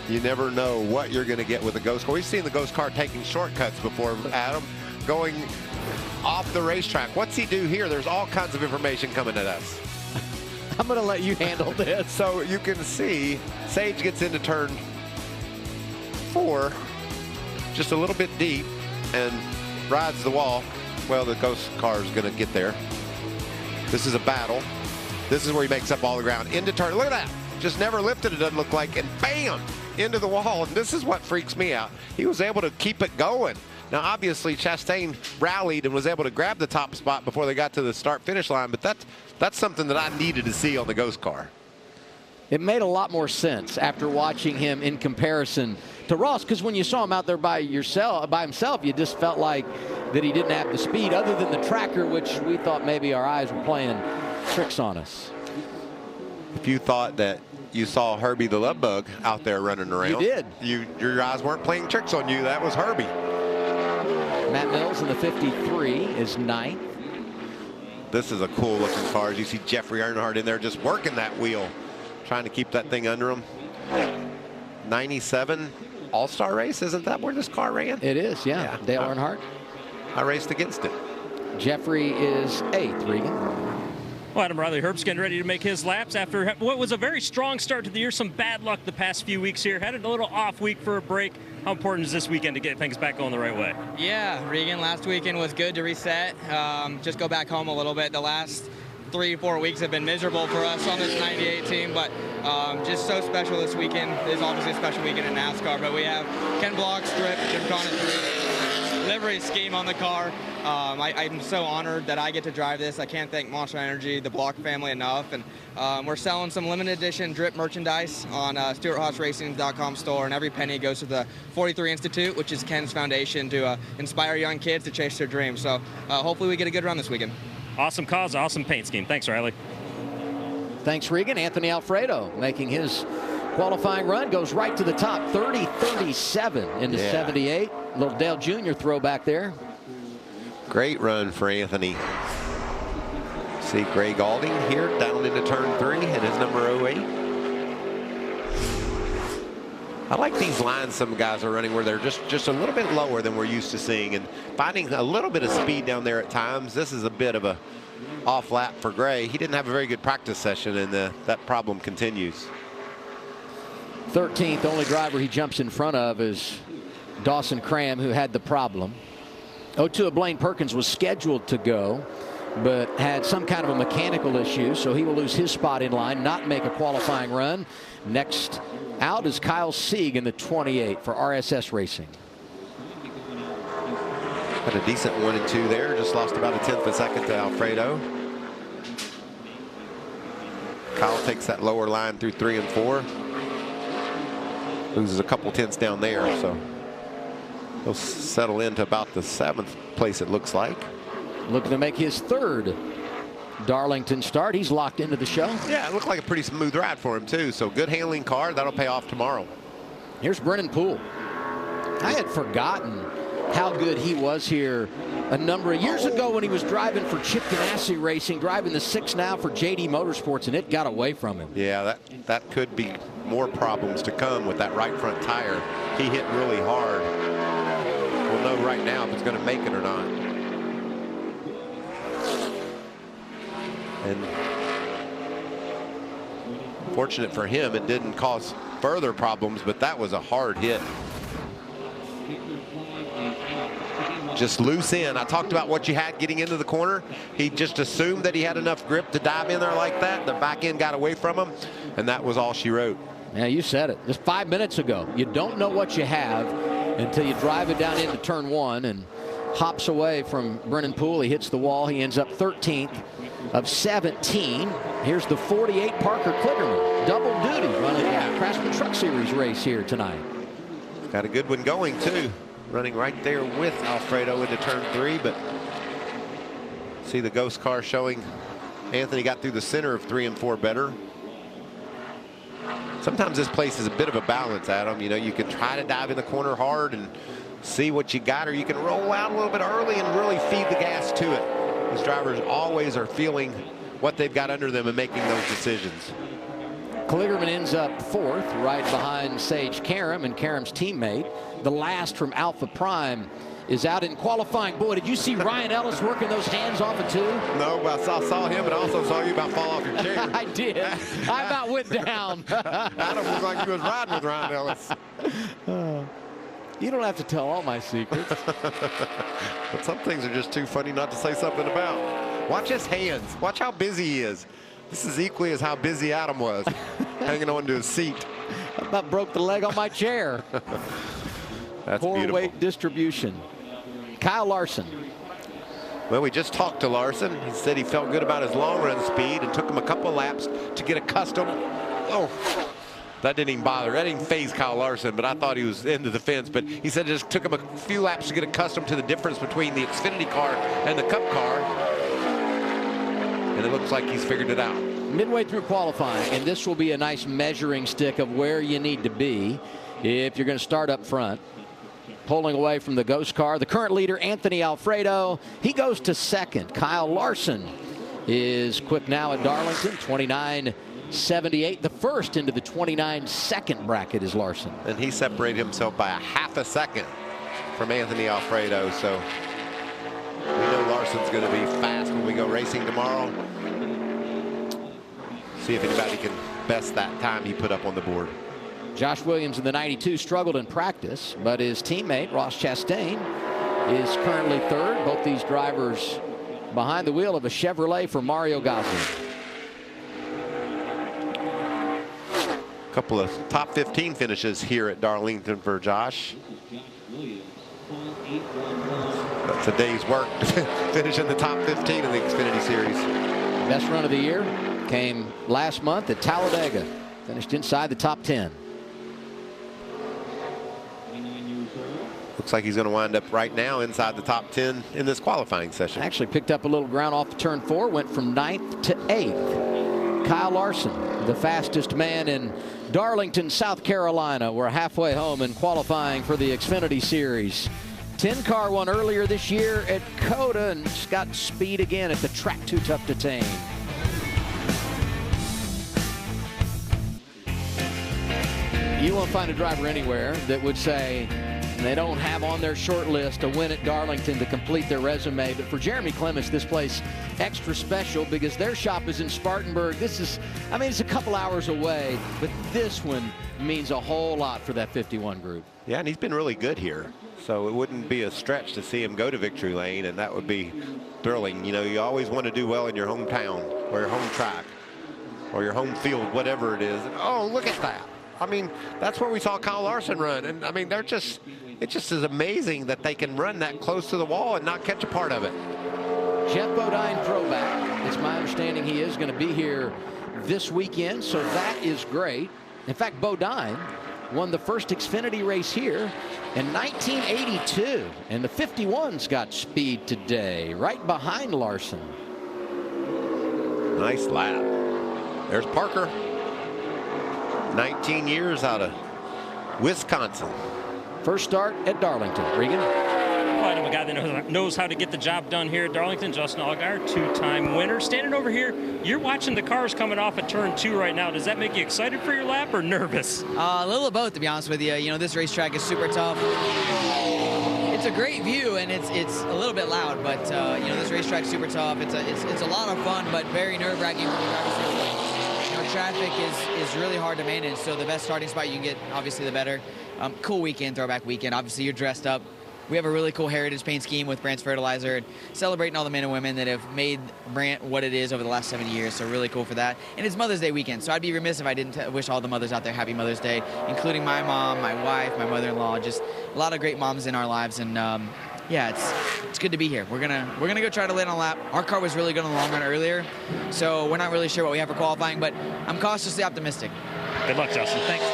You never know what you're going to get with a ghost car. We've seen the ghost car taking shortcuts before, Adam, going off the racetrack. What's he do here? There's all kinds of information coming at us. I'm going to let you handle this. So you can see Sage gets into turn 4, just a little bit deep, and rides the wall. Well, the ghost car is going to get there. This is a battle. This is where he makes up all the ground. Into turn. Look at that. Just never lifted, it doesn't look like, and bam! Into the wall. And this is what freaks me out. He was able to keep it going. Now, obviously, Chastain rallied and was able to grab the top spot before they got to the start-finish line, but that's something that I needed to see on the ghost car. It made a lot more sense after watching him in comparison to Ross, because when you saw him out there by himself, you just felt like that he didn't have the speed other than the tracker, which we thought maybe our eyes were playing tricks on us. If you thought that you saw Herbie the Love Bug out there running around. You did. Your eyes weren't playing tricks on you. That was Herbie. Matt Mills in the 53 is 9th. This is a cool looking car. As you see Jeffrey Earnhardt in there just working that wheel, trying to keep that thing under him. 97 All-Star race, isn't that where this car ran? It is, yeah. Dale Earnhardt. I raced against it. Jeffrey is 8th, Regan. Well, Adam Riley Herbst getting ready to make his laps after what was a very strong start to the year. Some bad luck the past few weeks here. Had a little off week for a break. How important is this weekend to get things back going the right way? Yeah, Regan, last weekend was good to reset. Just go back home a little bit. The last 3-4 weeks have been miserable for us on this 98 team, but just so special this weekend. It's obviously a special weekend in NASCAR, but we have Ken Block strip, Jim Conant livery scheme on the car. I'm so honored that I get to drive this. I can't thank Monster Energy, the Block family enough, and we're selling some limited edition drip merchandise on StewartHaasRacing.com store, and every penny goes to the 43 Institute, which is Ken's foundation to inspire young kids to chase their dreams. So hopefully we get a good run this weekend. Awesome cause, awesome paint scheme. Thanks, Riley. Thanks, Regan. Anthony Alfredo making his qualifying run, goes right to the top, 30-37 into 78. Little Dale Jr. throwback there. Great run for Anthony. See Greg Alding here down into turn 3 and his number 08. I like these lines some guys are running where they're just a little bit lower than we're used to seeing, and finding a little bit of speed down there at times. This is a bit of a off lap for Gray. He didn't have a very good practice session, and that problem continues. 13th, only driver he jumps in front of is Dawson Cram, who had the problem. 02 of Blaine Perkins was scheduled to go, but had some kind of a mechanical issue, so he will lose his spot in line, not make a qualifying run. Next out is Kyle Sieg in the 28 for RSS Racing. Had a decent 1 and 2 there. Just lost about a 10th of a second to Alfredo. Kyle takes that lower line through 3 and 4. Loses a couple tenths down there, so he'll settle into about the 7th place, it looks like. Looking to make his 3rd Darlington start. He's locked into the show. Yeah, it looked like a pretty smooth ride for him, too. So good handling car. That'll pay off tomorrow. Here's Brennan Poole. I had forgotten how good he was here a number of years ago when he was driving for Chip Ganassi Racing, driving the 6 now for JD Motorsports, and it got away from him. Yeah, that could be more problems to come with that right front tire. He hit really hard. We'll know right now if it's going to make it or not. And fortunate for him, it didn't cause further problems, but that was a hard hit. Just loose in. I talked about what you had getting into the corner. He just assumed that he had enough grip to dive in there like that. The back end got away from him, and that was all she wrote. Yeah, you said it just 5 minutes ago. You don't know what you have until you drive it down into turn 1 and hops away from Brennan Poole. He hits the wall. He ends up 13th of 17. Here's the 48 Parker Kligerman. Double duty running a Craftsman Truck Series race here tonight. Got a good one going, too. Running right there with Alfredo into turn 3, but see the ghost car showing Anthony got through the center of 3 and 4 better. Sometimes this place is a bit of a balance, Adam. You know, you can try to dive in the corner hard and see what you got, or you can roll out a little bit early and really feed the gas to it. These drivers always are feeling what they've got under them and making those decisions. Kligerman ends up 4th, right behind Sage Karam and Karam's teammate. The last from Alpha Prime is out in qualifying. Boy, did you see Ryan Ellis working those hands off of 2? No, but I saw him, and also saw you about fall off your chair. I did. I about went down. Adam looked like he was riding with Ryan Ellis. You don't have to tell all my secrets. But some things are just too funny not to say something about. Watch his hands. Watch how busy he is. This is equally as how busy Adam was, hanging on to his seat. I about broke the leg on my chair. That's poor beautiful. weight distribution. Kyle Larson. Well, we just talked to Larson. He said he felt good about his long run speed and took him a couple laps to get accustomed. Oh, that didn't even bother. That didn't phase Kyle Larson, but I thought he was into the fence. But he said it just took him a few laps to get accustomed to the difference between the Xfinity car and the Cup car. And it looks like he's figured it out. Midway through qualifying, and this will be a nice measuring stick of where you need to be if you're going to start up front. Pulling away from the ghost car, the current leader, Anthony Alfredo. He goes to 2nd. Kyle Larson is quick now at Darlington, 29.78. The first into the 29-second bracket is Larson. And he separated himself by a half a second from Anthony Alfredo. So we know Larson's going to be fast when we go racing tomorrow. See if anybody can best that time he put up on the board. Josh Williams in the 92 struggled in practice, but his teammate Ross Chastain is currently 3rd. Both these drivers behind the wheel of a Chevrolet for Mario Gosling. A couple of top 15 finishes here at Darlington for Josh. That's a day's work to finish in the top 15 in the Xfinity Series. Best run of the year came last month at Talladega. Finished inside the top 10. Looks like he's going to wind up right now inside the top 10 in this qualifying session. Actually picked up a little ground off the turn 4, went from 9th to 8th. Kyle Larson, the fastest man in Darlington, South Carolina. We're halfway home in qualifying for the Xfinity Series. 10-car won earlier this year at Coda and just got speed again at the track too tough to tame. You won't find a driver anywhere that would say they don't have on their short list a win at Darlington to complete their resume. But for Jeremy Clements, this place extra special because their shop is in Spartanburg. This is, I mean, it's a couple hours away, but this one means a whole lot for that 51 group. Yeah, and he's been really good here. So it wouldn't be a stretch to see him go to victory lane, and that would be thrilling. You know, you always want to do well in your hometown or your home track or your home field, whatever it is. And, oh, look at that. I mean, that's where we saw Kyle Larson run. And I mean, it just is amazing that they can run that close to the wall and not catch a part of it. Jeff Bodine throwback. It's my understanding he is going to be here this weekend, so that is great. In fact, Bodine won the first Xfinity race here in 1982, and the 51's got speed today, right behind Larson. Nice lap. There's Parker. 19 years out of Wisconsin. First start at Darlington. Regan? Quite a guy that knows how to get the job done here at Darlington. Justin Allgaier, two-time winner. Standing over here, you're watching the cars coming off at turn 2 right now. Does that make you excited for your lap or nervous? A little of both, to be honest with you. You know, this racetrack is super tough. It's a great view, and it's a little bit loud, but you know, this racetrack's super tough. It's a lot of fun, but very nerve-wracking for the drivers. You know, traffic is really hard to manage, so the best starting spot you can get, obviously, the better. Cool weekend, throwback weekend. Obviously, you're dressed up. We have a really cool heritage paint scheme with Brandt's Fertilizer, and celebrating all the men and women that have made Brandt what it is over the last 7 years. So really cool for that. And it's Mother's Day weekend, so I'd be remiss if I didn't wish all the mothers out there happy Mother's Day, including my mom, my wife, my mother-in-law. Just a lot of great moms in our lives, and yeah, it's good to be here. We're gonna go try to land on a lap. Our car was really good on the long run earlier, so we're not really sure what we have for qualifying, but I'm cautiously optimistic. Good luck, Justin. Thanks.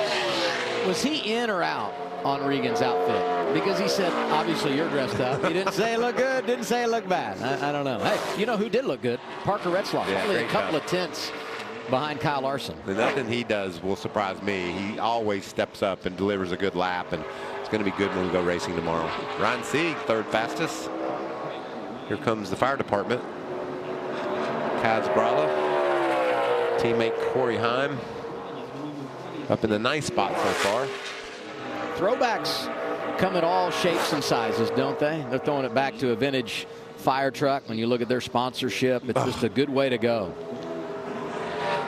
Was he in or out on Regan's outfit? Because he said, obviously, you're dressed up. He didn't say it looked good, didn't say it looked bad. I don't know. Hey, you know who did look good? Parker Retzlaff. Yeah, only a couple job. of tenths behind Kyle Larson. Nothing he does will surprise me. He always steps up and delivers a good lap, and it's going to be good when we go racing tomorrow. Ryan Sieg, third fastest. Here comes the fire department. Kaz Gralla, teammate Corey Heim, up in the nice spot so far. Throwbacks come in all shapes and sizes, don't they? They're throwing it back to a vintage fire truck. When you look at their sponsorship, it's just a good way to go.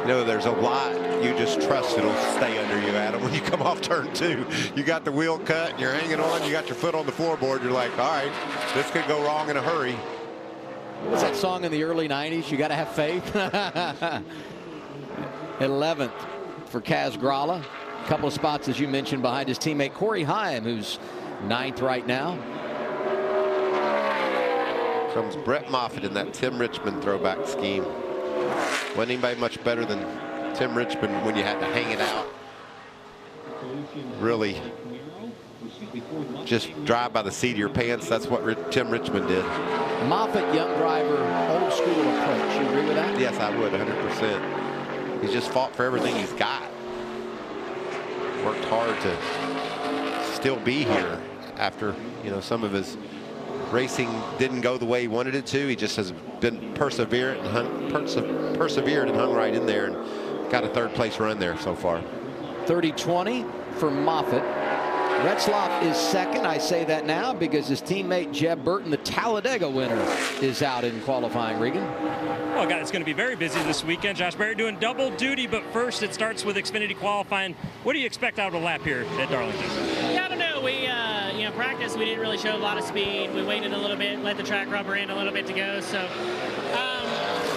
You know, there's a lot you just trust it'll stay under you, Adam, when you come off turn 2. You got the wheel cut, and you're hanging on, you got your foot on the floorboard. You're like, all right, this could go wrong in a hurry. What was that song in the early 90s? You got to have faith. 11th for Kaz Gralla. A couple of spots, as you mentioned, behind his teammate Corey Heim, who's 9th right now. Comes Brett Moffitt in that Tim Richmond throwback scheme. Wasn't anybody much better than Tim Richmond when you had to hang it out. Really just drive by the seat of your pants. That's what Tim Richmond did. Moffitt, young driver, old school approach. You agree with that? Yes, I would, 100%. He's just fought for everything he's got. Worked hard to still be here after, you know, some of his racing didn't go the way he wanted it to. He just has been persevered and hung right in there and got a third place run there so far. 30-20 for Moffitt. Retzlaff is second. I say that now because his teammate Jeb Burton, the Talladega winner, is out in qualifying. Regan? Well, guys, it's going to be very busy this weekend. Josh Berry doing double duty, but first it starts with Xfinity qualifying. What do you expect out of a lap here at Darlington? Yeah, I don't know. We, you know, practice, we didn't really show a lot of speed. We waited a little bit, let the track rubber in a little bit to go. So,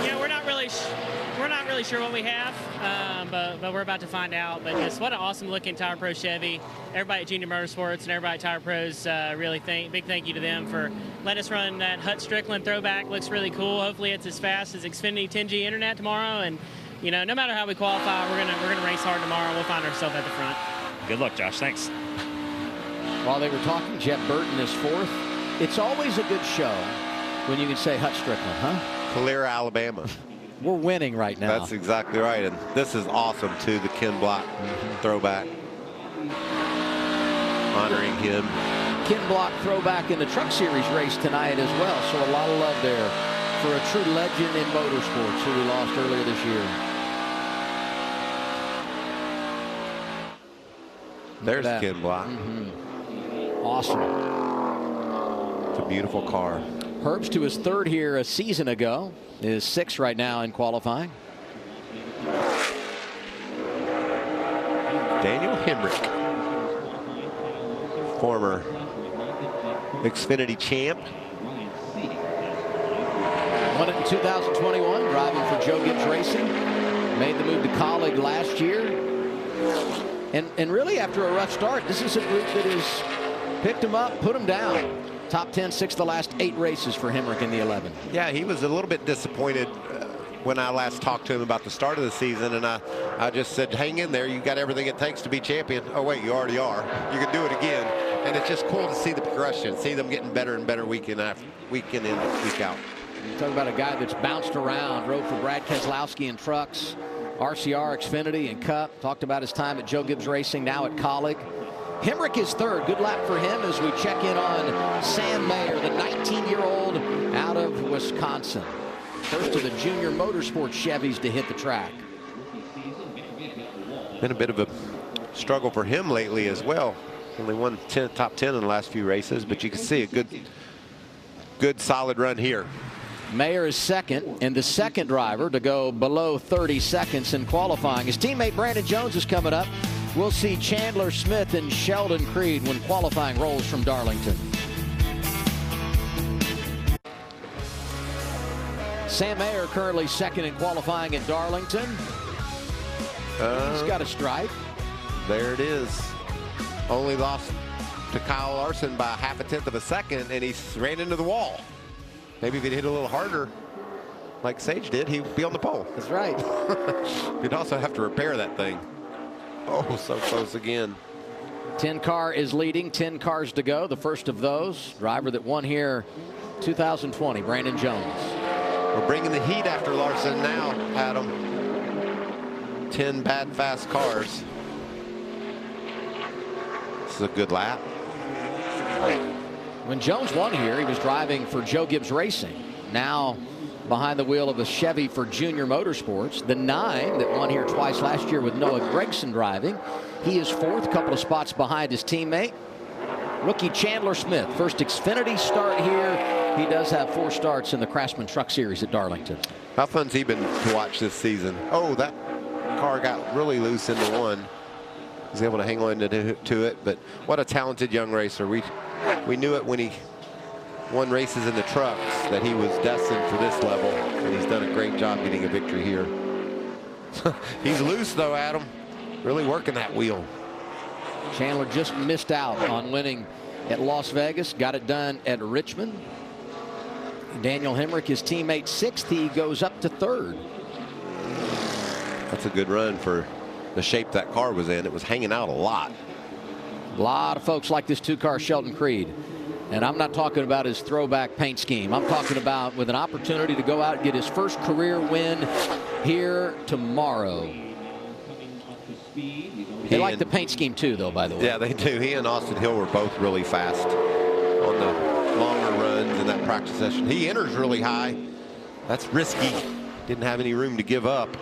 you know, we're not really sure what we have, but we're about to find out. But just what an awesome looking Tire Pro Chevy. Everybody at Junior Motorsports and everybody at Tire Pros, really big thank you to them for letting us run that Hut Strickland throwback. Looks really cool. Hopefully it's as fast as Xfinity 10G Internet tomorrow. And you know, no matter how we qualify, we're gonna race hard tomorrow. We'll find ourselves at the front. Good luck, Josh. Thanks. While they were talking, Jeb Burton is 4th. It's always a good show when you can say Hut Strickland, huh? Calera, Alabama. We're winning right now. That's exactly right, and this is awesome too. The Ken Block throwback, honoring him. Ken Block throwback in the Truck Series race tonight as well. So a lot of love there for a true legend in motorsports who we lost earlier this year. There's Ken Block. Awesome. It's a beautiful car. Herbst, to his 3rd here a season ago, is 6th right now in qualifying. Daniel Hemrick, former Xfinity champ. Won it in 2021, driving for Joe Gibbs Racing. Made the move to Colleague last year. And really, after a rough start, this is a group that has picked him up, put him down. Top 10, 6 the last 8 races for Hemrick in the 11. Yeah, he was a little bit disappointed when I last talked to him about the start of the season, and I just said, hang in there. You got everything it takes to be champion. Oh, wait, you already are. You can do it again. And it's just cool to see the progression, see them getting better and better week in, week in, week out. You talk about a guy that's bounced around, rode for Brad Keselowski in trucks, RCR, Xfinity, and Cup. Talked about his time at Joe Gibbs Racing, now at Colleague. Hemrick is third. Good lap for him as we check in on Sam Mayer, the 19-year-old out of Wisconsin. First of the junior motorsports Chevys to hit the track. Been a bit of a struggle for him lately as well. Only won top 10 in the last few races, but you can see a good solid run here. Mayer is second, and the second driver to go below 30 seconds in qualifying. His teammate Brandon Jones is coming up. We'll see Chandler Smith and Sheldon Creed when qualifying rolls from Darlington. Sam Mayer currently second in qualifying at Darlington. He's got a stripe. There it is. Only lost to Kyle Larson by 0.5 of a second, and he ran into the wall. Maybe if he'd hit a little harder like Sage did, he'd be on the pole. That's right. You'd also have to repair that thing. Oh, so close again. 10 car is leading, 10 cars to go. The first of those, driver that won here 2020, Brandon Jones. We're bringing the heat after Larson now, Adam. 10 bad, fast cars. This is a good lap. When Jones won here, he was driving for Joe Gibbs Racing. Now behind the wheel of a Chevy for Junior Motorsports. The 9 that won here twice last year with Noah Gragson driving. He is fourth, couple of spots behind his teammate. Rookie Chandler Smith, first Xfinity start here. He does have 4 starts in the Craftsman Truck Series at Darlington. How fun's he been to watch this season? Oh, that car got really loose into one. He was able to hang on to it, but what a talented young racer. We knew it when he won races in the trucks that he was destined for this level, and he's done a great job getting a victory here. He's loose though, Adam. Really working that wheel. Chandler just missed out on winning at Las Vegas. Got it done at Richmond. Daniel Hemrick, his teammate, 6th. He goes up to 3rd. That's a good run for the shape that car was in. It was hanging out a lot. A lot of folks like this 2-car Sheldon Creed. And I'm not talking about his throwback paint scheme. I'm talking about with an opportunity to go out and get his first career win here tomorrow. They like the paint scheme too, though, by the way. Yeah, they do. He and Austin Hill were both really fast on the longer runs in that practice session. He enters really high. That's risky. Didn't have any room to give up.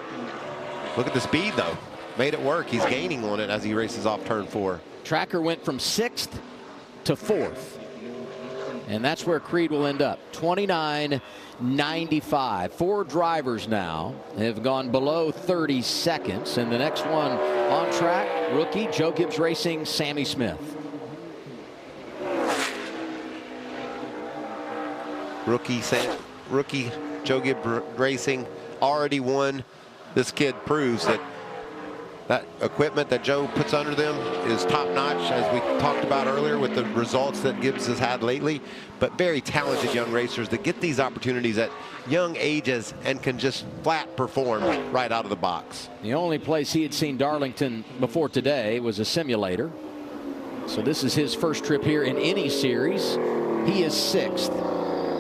Look at the speed, though. Made it work. He's gaining on it as he races off turn 4. Tracker went from 6th to 4th. And that's where Creed will end up. 29.95. 4 drivers now have gone below 30 seconds. And the next one on track, rookie Joe Gibbs Racing, Sammy Smith. Rookie Joe Gibbs Racing already won. This kid proves that that equipment that Joe puts under them is top-notch, as we talked about earlier with the results that Gibbs has had lately. But very talented young racers that get these opportunities at young ages and can just flat perform right out of the box. The only place he had seen Darlington before today was a simulator. So this is his first trip here in any series. He is 6th.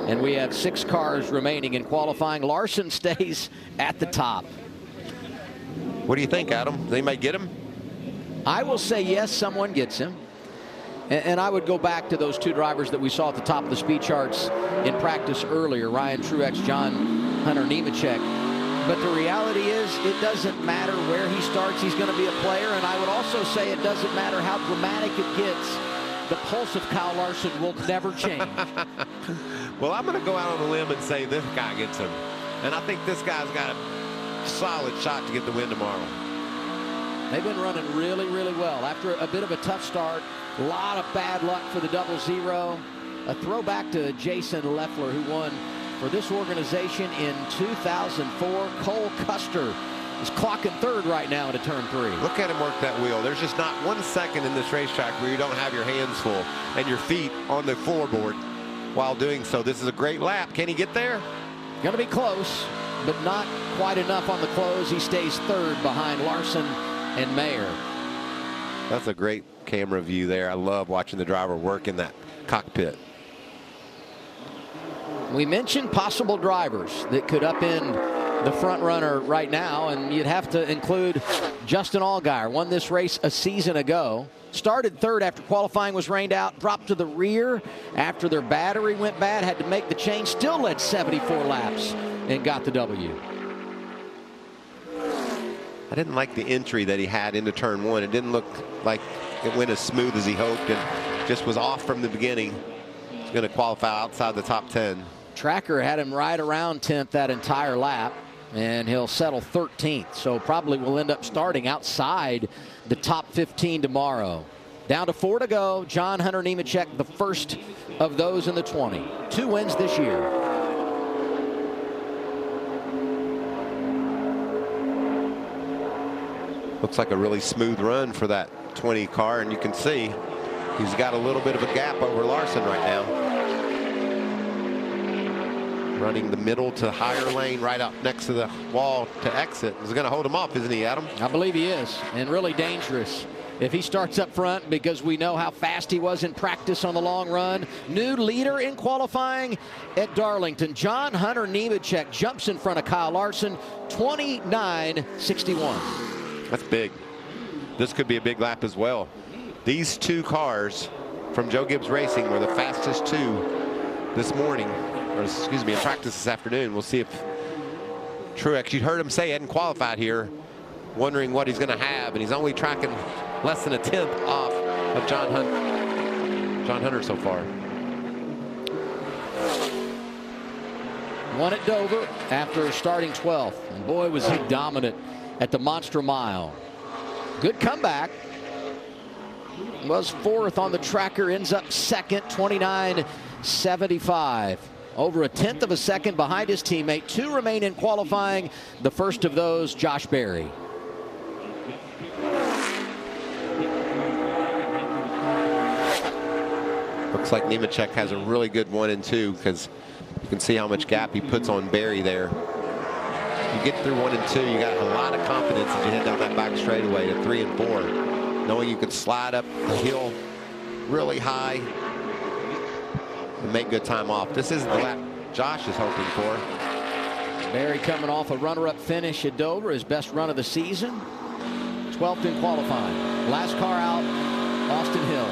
And we have 6 cars remaining in qualifying. Larson stays at the top. What do you think, Adam? They might get him? I will say yes, someone gets him. And I would go back to those 2 drivers that we saw at the top of the speed charts in practice earlier, Ryan Truex, John Hunter Nemechek. But the reality is it doesn't matter where he starts, he's going to be a player. And I would also say it doesn't matter how dramatic it gets. The pulse of Kyle Larson will never change. Well, I'm going to go out on a limb and say this guy gets him. And I think this guy's got a solid shot to get the win tomorrow. They've been running really, really well. After a bit of a tough start, a lot of bad luck for the 00. A throwback to Jason Leffler, who won for this organization in 2004. Cole Custer is clocking 3rd right now into turn 3. Look at him work that wheel. There's just not 1 second in this racetrack where you don't have your hands full and your feet on the floorboard while doing so. This is a great lap. Can he get there? Going to be close. but not quite enough on the close. He stays third behind Larson and Mayer. That's a great camera view there. I love watching the driver work in that cockpit. We mentioned possible drivers that could upend the front runner right now, and you'd have to include Justin Allgaier. Won this race a season ago. Started third after qualifying was rained out, dropped to the rear after their battery went bad, had to make the change, still led 74 laps and got the W. I didn't like the entry that he had into turn one. It didn't look like it went as smooth as he hoped and just was off from the beginning. He's going to qualify outside the top 10. Tracker had him right around 10th that entire lap, and he'll settle 13th. So probably will end up starting outside the top 15 tomorrow. Down to 4 to go. John Hunter Nemechek, the first of those in the 20. 2 wins this year. Looks like a really smooth run for that 20 car, and you can see he's got a little bit of a gap over Larson right now. Running the middle to higher lane right up next to the wall to exit. He's going to hold him off, isn't he, Adam? I believe he is, and really dangerous if he starts up front, because we know how fast he was in practice on the long run. New leader in qualifying at Darlington. John Hunter Nemechek jumps in front of Kyle Larson, 29.61. That's big. This could be a big lap as well. These 2 cars from Joe Gibbs Racing were the fastest 2 this morning. Or excuse me, in practice this afternoon. We'll see if Truex, you heard him say he hadn't qualified here, wondering what he's going to have, and he's only tracking less than a 10th off of John Hunter so far. Won at Dover after starting 12th, and boy was he dominant at the Monster Mile. Good comeback. Was 4th on the tracker, ends up 2nd, 29.75. Over a 1/10 of a second behind his teammate. 2 remain in qualifying. The first of those, Josh Berry. Looks like Nemechek has a really good 1 and 2, because you can see how much gap he puts on Berry there. You get through 1 and 2, you got a lot of confidence as you head down that back straightaway to 3 and 4, knowing you could slide up the hill really high and make good time off. This isn't the lap Josh is hoping for. Berry coming off a runner-up finish at Dover, his best run of the season. 12th in qualifying. Last car out, Austin Hill.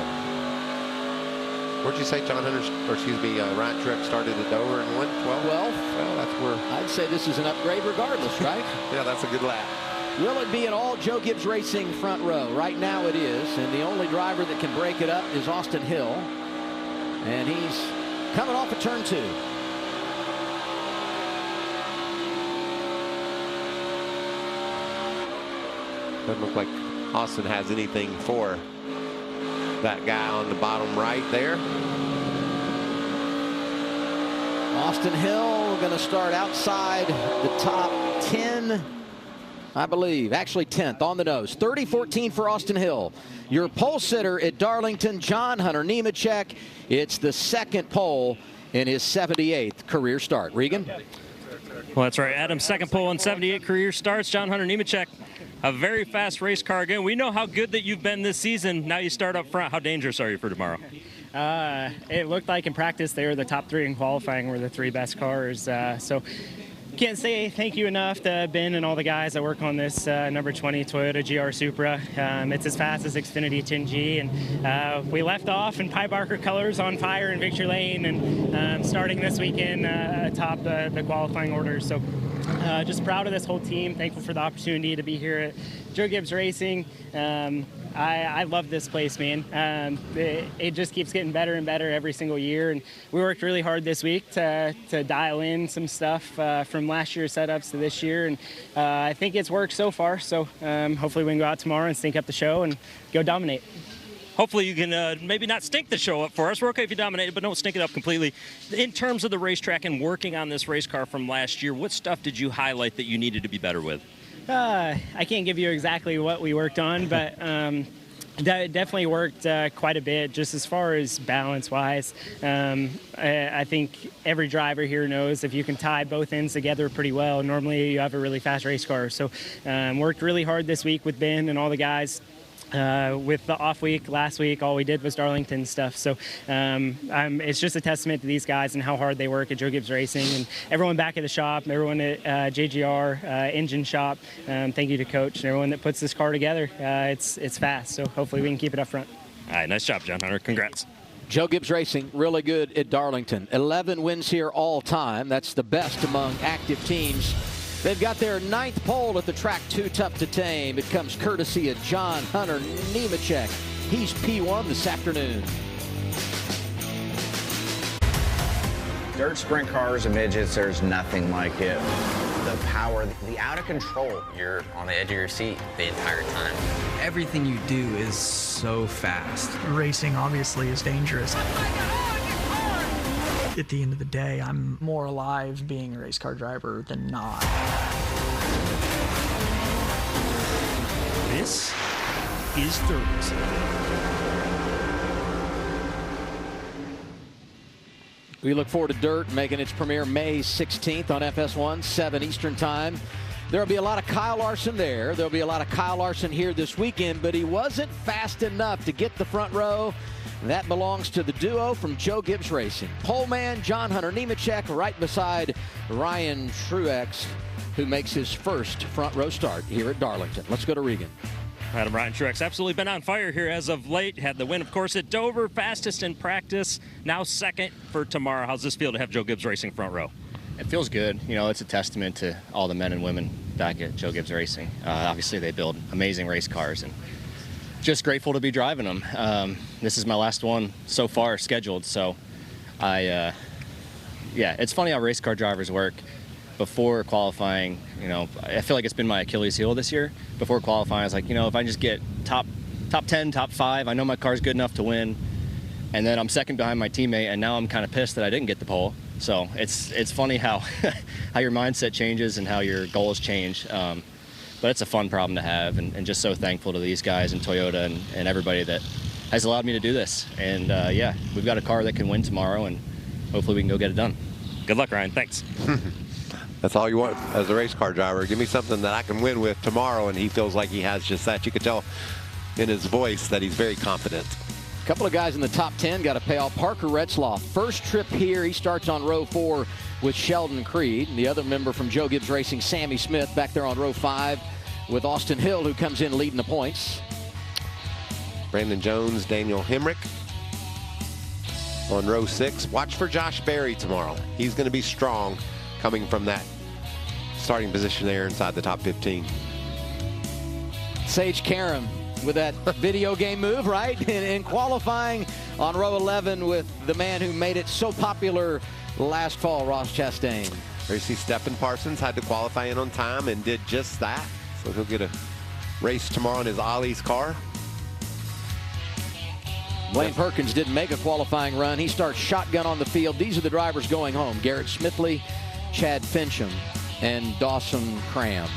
Where'd you say John Hunter, or excuse me, Ryan Truex started at Dover and won 12? Well, that's where I'd say this is an upgrade regardless, right? Yeah, that's a good lap. Will it be an all Joe Gibbs Racing front row? Right now it is, and the only driver that can break it up is Austin Hill, and he's coming off of turn 2. Doesn't look like Austin has anything for that guy on the bottom right there. Austin Hill going to start outside the top 10, I believe. Actually 10th on the nose. 30-14 for Austin Hill. Your pole sitter at Darlington, John Hunter Nemechek. It's the 2nd pole in his 78th career start. Regan? Well, that's right. Adam's 2nd pole in 78 career starts. John Hunter Nemechek, a very fast race car again. We know how good that you've been this season. Now you start up front. How dangerous are you for tomorrow? It looked like in practice they were the top 3 in qualifying, were the 3 best cars. So can't say thank you enough to Ben and all the guys that work on this number 20 Toyota GR Supra. It's as fast as Xfinity 10G, and we left off in Pie Barker colors on fire in Victory Lane, and starting this weekend atop the qualifying order. So just proud of this whole team. Thankful for the opportunity to be here at Joe Gibbs Racing. I love this place, man. It just keeps getting better and better every single year, and we worked really hard this week to dial in some stuff from last year's setups to this year, and I think it's worked so far. So hopefully we can go out tomorrow and stink up the show and go dominate. Hopefully you can maybe not stink the show up for us. We're okay if you dominate it, but don't stink it up completely. In terms of the racetrack and working on this race car from last year, what stuff did you highlight that you needed to be better with? I can't give you exactly what we worked on, but That definitely worked quite a bit, just as far as balance-wise. I think every driver here knows if you can tie both ends together pretty well, normally you have a really fast race car. So worked really hard this week with Ben and all the guys. With the off week last week, all we did was Darlington stuff. So it's just a testament to these guys and how hard they work at Joe Gibbs Racing, and everyone back at the shop, everyone at JGR Engine Shop. Thank you to Coach and everyone that puts this car together. It's fast, so hopefully we can keep it up front. All right, nice job, John Hunter. Congrats. Joe Gibbs Racing, really good at Darlington. 11 wins here all time. That's the best among active teams. They've got their 9th pole at the track Too Tough to Tame. It comes courtesy of John Hunter Nemechek. He's P1 this afternoon. Dirt sprint cars and midgets, there's nothing like it. The power, the out of control. You're on the edge of your seat the entire time. Everything you do is so fast. Racing obviously is dangerous. At the end of the day, I'm more alive being a race car driver than not. This is Dirt. We look forward to Dirt making its premiere May 16th on FS1, 7 Eastern Time. There'll be a lot of Kyle Larson there. There'll be a lot of Kyle Larson here this weekend, but he wasn't fast enough to get the front row. That belongs to the duo from Joe Gibbs Racing. Poleman John Hunter Nemechek right beside Ryan Truex, who makes his first front row start here at Darlington. Let's go to Regan. Adam Ryan Truex absolutely been on fire here as of late. Had the win, of course, at Dover, fastest in practice. Now second for tomorrow. How's this feel to have Joe Gibbs Racing front row? It feels good. You know, it's a testament to all the men and women back at Joe Gibbs Racing. Obviously, they build amazing race cars, and just grateful to be driving them. This is my last one so far scheduled, so yeah, it's funny how race car drivers work. Before qualifying, you know, I feel like it's been my Achilles heel this year. Before qualifying, I was like, you know, if I just get top 10, top 5, I know my car's good enough to win. And then I'm second behind my teammate, and now I'm kind of pissed that I didn't get the pole. So it's funny how how your mindset changes and how your goals change. But it's a fun problem to have, and just so thankful to these guys and Toyota and everybody that has allowed me to do this. And yeah, we've got a car that can win tomorrow, and hopefully we can go get it done. Good luck, Ryan. Thanks. That's all you want as a race car driver. Give me something that I can win with tomorrow, and he feels like he has just that. You could tell in his voice that he's very confident. A couple of guys in the top 10 got to pay off. Parker Retzlaff, first trip here. He starts on row 4 with Sheldon Creed. And the other member from Joe Gibbs Racing, Sammy Smith, back there on row 5 with Austin Hill, who comes in leading the points. Brandon Jones, Daniel Hemrick on row 6. Watch for Josh Berry tomorrow. He's going to be strong coming from that starting position there inside the top 15. Sage Karam with that video game move, right? In qualifying on row 11 with the man who made it so popular last fall, Ross Chastain. There you see Stephen Parsons had to qualify in on time and did just that. So he'll get a race tomorrow in his Ollie's car. Blaine Perkins didn't make a qualifying run. He starts shotgun on the field. These are the drivers going home. Garrett Smithley, Chad Fincham, and Dawson Cram.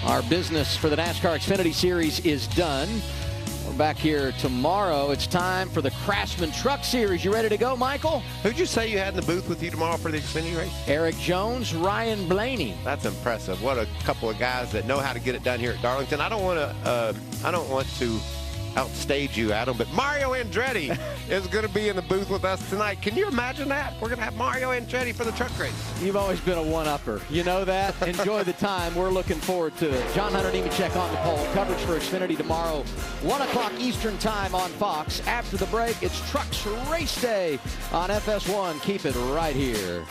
Our business for the NASCAR Xfinity Series is done. We're back here tomorrow. It's time for the Craftsman Truck Series. You ready to go, Michael? Who'd you say you had in the booth with you tomorrow for the Xfinity race? Eric Jones, Ryan Blaney. That's impressive. What a couple of guys that know how to get it done here at Darlington. I don't want to outstage you, Adam, but Mario Andretti is going to be in the booth with us tonight. Can you imagine that? We're going to have Mario Andretti for the truck race. You've always been a one-upper. You know that. Enjoy the time. We're looking forward to it. John Hunter Nemechek on the pole. Coverage for Xfinity tomorrow, 1 o'clock Eastern Time on Fox. After the break, it's Trucks Race Day on FS1. Keep it right here.